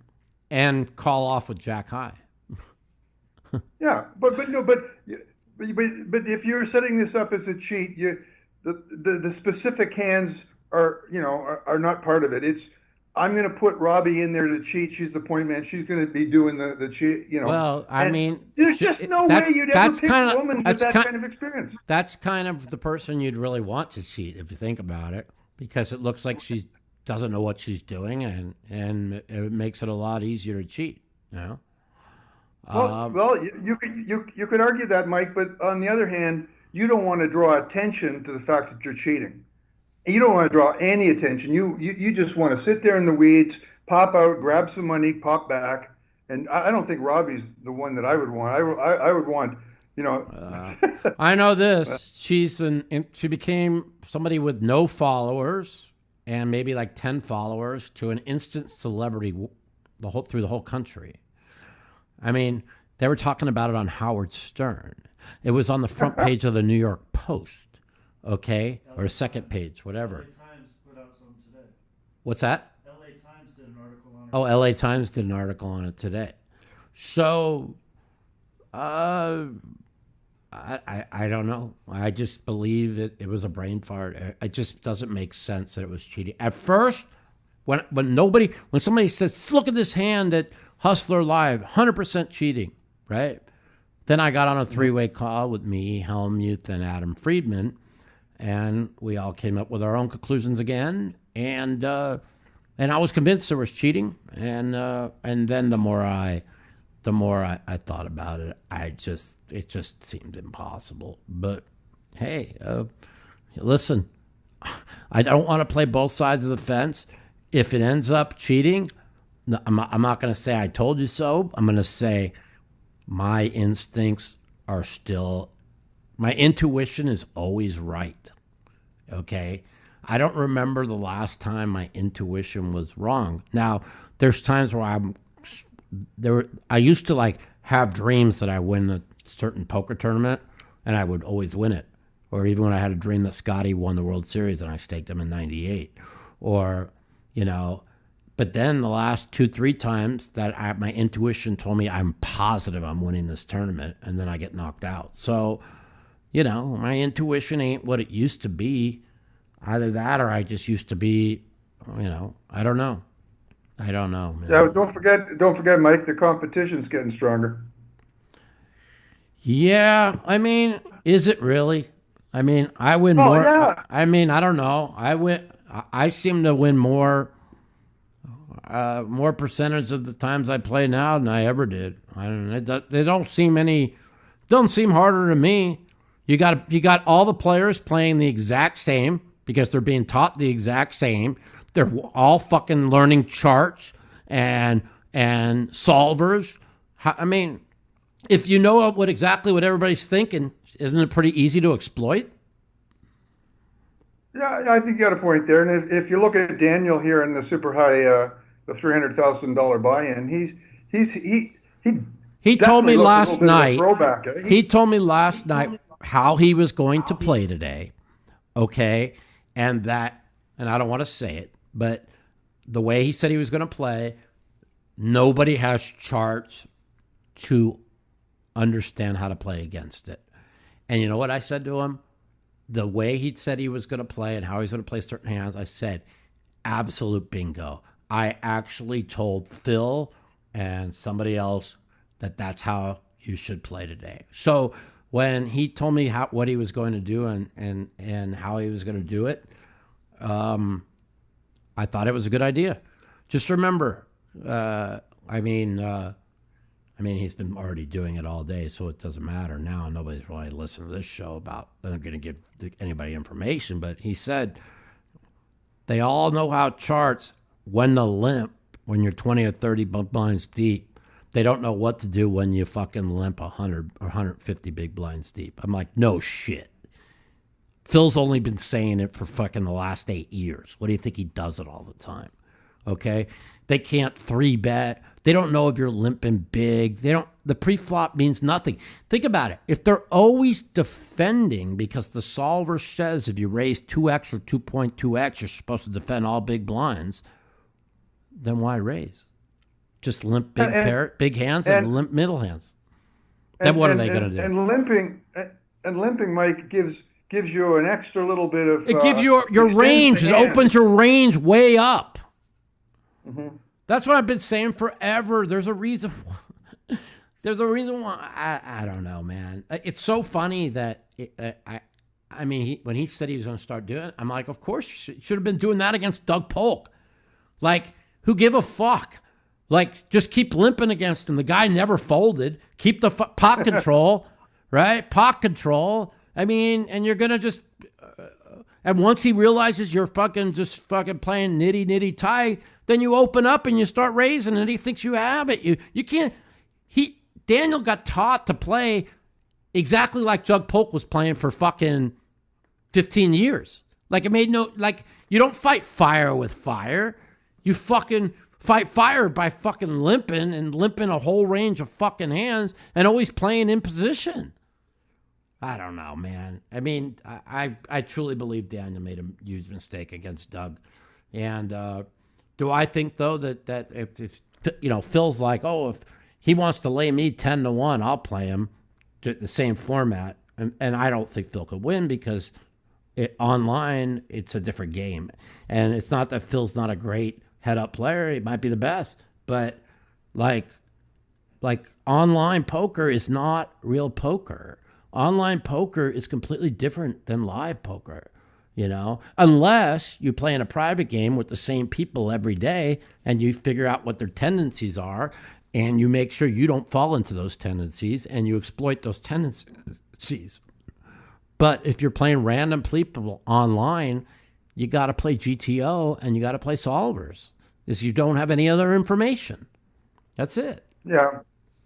And call off with Jack High. Yeah, but if you're setting this up as a cheat, the specific hands are not part of it. It's, I'm going to put Robbie in there to cheat. She's the point man. She's going to be doing the cheat. Well, I mean, there's just no way you'd ever pick a woman with that kind of experience. That's kind of the person you'd really want to cheat if you think about it, because it looks like she doesn't know what she's doing, and it makes it a lot easier to cheat. You know. Well, you could argue that, Mike, but on the other hand, you don't want to draw attention to the fact that you're cheating. You don't want to draw any attention. You just want to sit there in the weeds, pop out, grab some money, pop back. And I don't think Robbie's the one that I would want. I would want, I know this. She became somebody with no followers and maybe like 10 followers to an instant celebrity through the whole country. I mean, they were talking about it on Howard Stern. It was on the front page of the New York Post. Okay, or a second page, whatever. LA Times put out some today. What's that? LA Times did an article on it. Oh, LA Times did an article on it today. So, I don't know. I just believe it was a brain fart. It just doesn't make sense that it was cheating. At first, when somebody says, look at this hand at Hustler Live, 100% cheating, right? Then I got on a three-way call with me, Helmuth, and Adam Friedman, and we all came up with our own conclusions again. And I was convinced there was cheating. And then the more I thought about it, it just seemed impossible. But hey, listen, I don't want to play both sides of the fence. If it ends up cheating, I'm not going to say I told you so. I'm going to say my instincts are still, my intuition is always right. Okay? I don't remember the last time my intuition was wrong. Now, there's times where I used to like have dreams that I win a certain poker tournament and I would always win it. Or even when I had a dream that Scotty won the World Series and I staked him in 98. Or, but then the last 2-3 times that my intuition told me I'm positive I'm winning this tournament, and then I get knocked out. So, my intuition ain't what it used to be. Either that or I just used to be, I don't know. Man. Yeah, don't forget, Mike, the competition's getting stronger. Yeah, I mean, is it really? I mean, I win more. Yeah. I don't know. I seem to win more percentage of the times I play now than I ever did. I don't know. They don't seem harder to me. You got all the players playing the exact same because they're being taught the exact same. They're all fucking learning charts and And solvers, I mean, if you know exactly what everybody's thinking, isn't it pretty easy to exploit? Yeah, I think you got a point there. And if you look at Daniel here in the super high, the $300,000 buy-in, he told me last night. He told me last night how he was going to play today. Okay, and I don't want to say it, but the way he said he was going to play, nobody has charts to understand how to play against it. And you know what I said to him? The way he said he was going to play and how he's going to play certain hands, I said, absolute bingo. I actually told Phil and somebody else that that's how you should play today. So when he told me what he was going to do and how he was going to do it, I thought it was a good idea. Just remember, he's been already doing it all day, so it doesn't matter now. Nobody's really listening to this show about going to give anybody information. But he said they all know how charts when to limp when you're 20 or 30 blinds deep. They don't know what to do when you fucking limp 100 or 150 big blinds deep. I'm like, no shit. Phil's only been saying it for fucking the last 8 years. What do you think he does it all the time? Okay? They can't 3-bet. They don't know if you're limping big. The pre-flop means nothing. Think about it. If they're always defending because the solver says if you raise 2x or 2.2x, you're supposed to defend all big blinds, then why raise? Just limp big hands and limp middle hands. Then what are they going to do? And limping, Mike, gives you an extra little bit of. It gives you your range. It opens your range way up. Mm-hmm. That's what I've been saying forever. There's a reason. There's a reason why. I don't know, man. It's so funny that when he said he was going to start doing it, I'm like, of course you should have been doing that against Doug Polk. Like, who give a fuck? Like, just keep limping against him. The guy never folded. Keep the pot control, right? Pot control. I mean, and you're going to just... and once he realizes you're playing nitty tie, then you open up and you start raising and he thinks you have it. You can't... Daniel got taught to play exactly like Doug Polk was playing for fucking 15 years. Like, it made no... Like, you don't fight fire with fire. You fucking... fight fire by fucking limping a whole range of fucking hands and always playing in position. I don't know, man. I mean, I truly believe Daniel made a huge mistake against Doug. And do I think, though, that if Phil's like, oh, if he wants to lay me 10-1, I'll play him to the same format. And I don't think Phil could win because online, it's a different game. And it's not that Phil's not a great head-up player. He might be the best, but like online poker is not real poker. Online poker is completely different than live poker, unless you play in a private game with the same people every day and you figure out what their tendencies are and you make sure you don't fall into those tendencies and you exploit those tendencies. But if you're playing random people online, you got to play GTO and you got to play solvers because you don't have any other information. That's it. Yeah.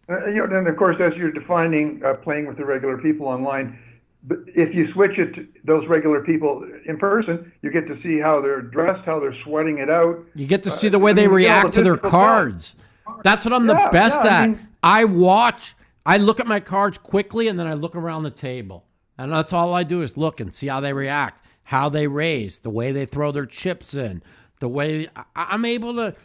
And of course, as you're defining playing with the regular people online, but if you switch it to those regular people in person, you get to see how they're dressed, how they're sweating it out. You get to see the way they react to their cards. That's what I'm the best at. I look at my cards quickly and then I look around the table. And that's all I do is look and see how they react, how they raise, the way they throw their chips in, the way I'm able to.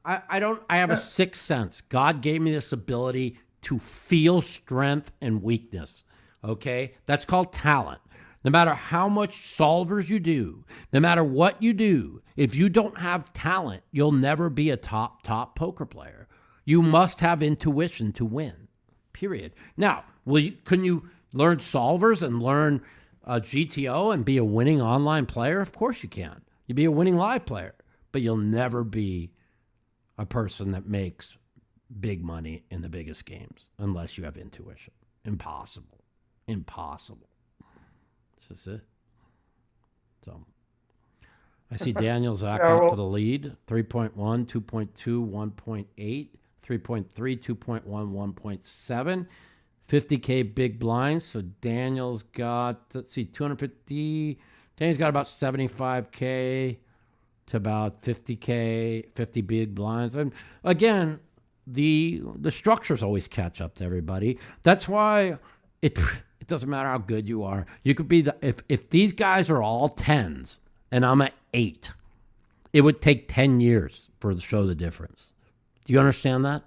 I have a sixth sense. God gave me this ability to feel strength and weakness. Okay? That's called talent. No matter how much solvers you do, no matter what you do, if you don't have talent, you'll never be a top poker player. You must have intuition to win. Period. Now, can you learn solvers and learn GTO and be a winning online player? Of course you can. You'll be a winning live player, but you'll never be a person that makes big money in the biggest games unless you have intuition. Impossible. This is it. So, I see Daniels act up to the lead. 3.1, 2.2, 1.8, 3.3, 2.1, 1.7. 50K big blinds. So Daniels got, let's see, 250. Daniels got about 75K to about 50K, 50 big blinds. And again, the structures always catch up to everybody. That's why it doesn't matter how good you are. You could be if these guys are all 10s and I'm at 8, it would take 10 years for to show the difference. Do you understand that?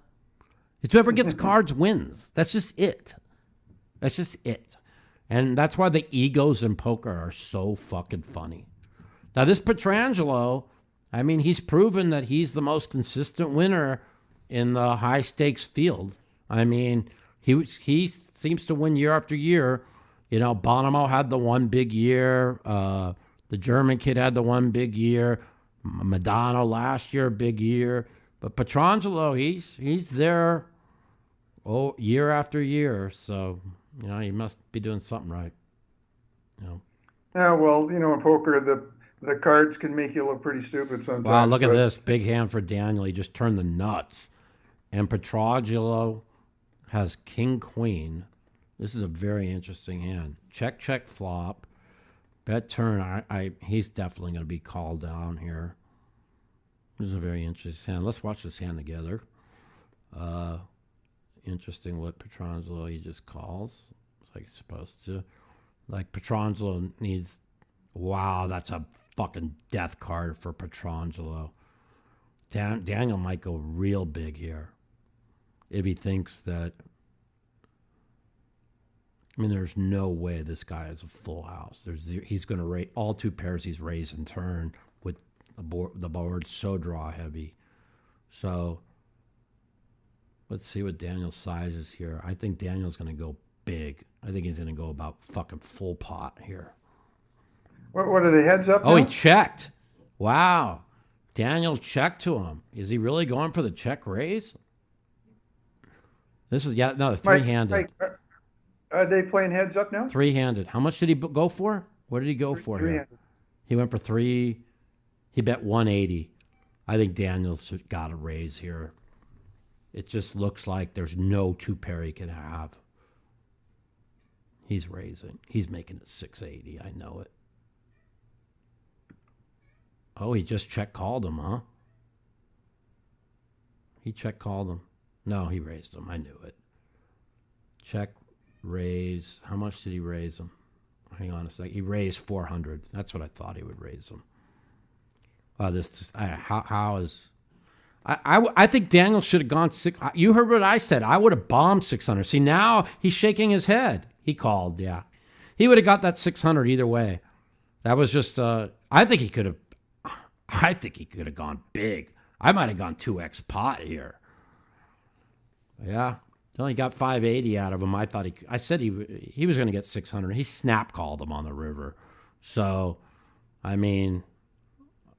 It's whoever gets cards wins. That's just it. That's just it. And that's why the egos in poker are so fucking funny. Now, this Pietrangelo, I mean, he's proven that he's the most consistent winner in the high-stakes field. I mean, he seems to win year after year. You know, Bonomo had the one big year. The German kid had the one big year. Madonna last year, big year. But Pietrangelo, he's there year after year. So, you know, he must be doing something right. You know. Yeah, well, you know, in poker, the cards can make you look pretty stupid sometimes. Wow, look at this. Big hand for Daniel. He just turned the nuts. And Pietrangelo has king-queen. This is a very interesting hand. Check, check, flop. Bet turn. He's definitely going to be called down here. This is a very interesting hand. Let's watch this hand together. Interesting what Pietrangelo, he just calls. It's like he's supposed to. Like Pietrangelo needs... Wow, that's a fucking death card for Pietrangelo. Daniel might go real big here if he thinks that... I mean, there's no way this guy has a full house. He's going to raise all two pairs. He's raised and turn with the board so draw heavy. So let's see what Daniel's size is here. I think Daniel's going to go big. I think he's going to go about fucking full pot here. What are the heads up now? Oh, he checked. Wow. Daniel checked to him. Is he really going for the check raise? This is, three-handed. Mike, are they playing heads up now? Three-handed. How much did he go for? What did he go for here? He went for 3. He bet 180. I think Daniel's got a raise here. It just looks like there's no two pair he can have. He's raising. He's making it 680. I know it. Oh, he just check called him, huh? He check called him. No, he raised him. I knew it. Check, raise. How much did he raise him? Hang on a sec. He raised 400. That's what I thought he would raise him. I think Daniel should have gone 6. You heard what I said. I would have bombed 600. See, now he's shaking his head. He called, yeah. He would have got that 600 either way. That was just, I think he could have gone big. I might have gone 2x pot here. Yeah. He only got 580 out of him. I said he was going to get 600. He snap called him on the river. So, I mean,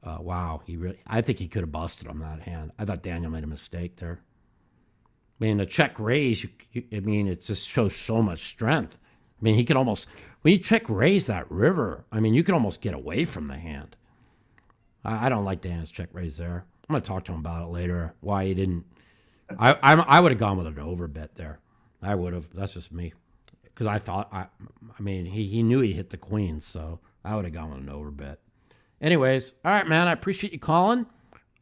wow. I think he could have busted him that hand. I thought Daniel made a mistake there. I mean, a check raise, it just shows so much strength. I mean, he could almost, when you check raise that river, I mean, you could almost get away from the hand. I don't like Daniel's check raise there. I'm going to talk to him about it later, why he didn't. I would have gone with an overbet there. I would have. That's just me. Because I thought, he knew he hit the queen, so I would have gone with an overbet. Anyways, all right, man, I appreciate you calling.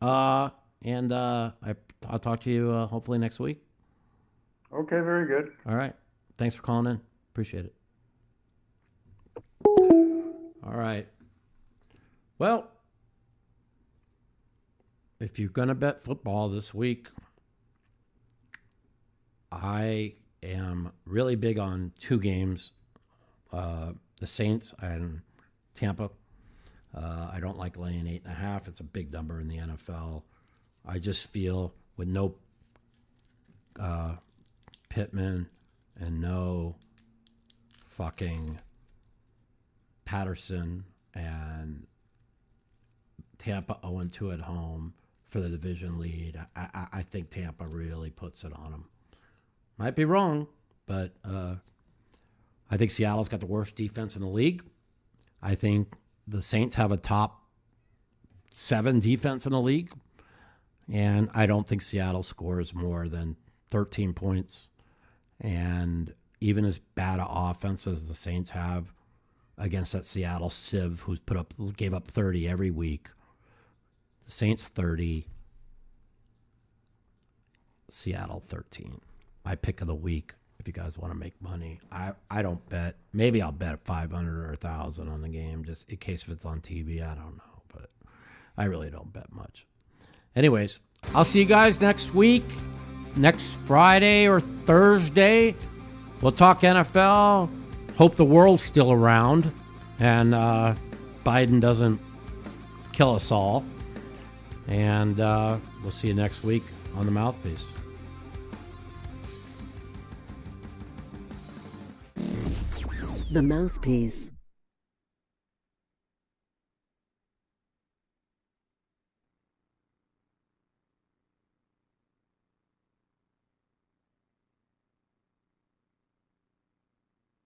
I'll talk to you hopefully next week. Okay, very good. All right. Thanks for calling in. Appreciate it. All right. Well, if you're going to bet football this week, I am really big on 2 games. The Saints and Tampa. I don't like laying 8.5. It's a big number in the NFL. I just feel with no Pittman and no fucking Patterson and Tampa 0-2 at home for the division lead, I think Tampa really puts it on them. Might be wrong, but I think Seattle's got the worst defense in the league. I think the Saints have a top 7 defense in the league. And I don't think Seattle scores more than 13 points. And even as bad an offense as the Saints have against that Seattle Civ, who's gave up 30 every week. The Saints 30, Seattle 13. My pick of the week. If you guys want to make money, I don't bet. Maybe I'll bet 500 or 1,000 on the game, just in case if it's on TV. I don't know, but I really don't bet much. Anyways, I'll see you guys next week, next Friday or Thursday. We'll talk NFL. Hope the world's still around and Biden doesn't kill us all. And we'll see you next week on the Mouthpiece. The Mouthpiece.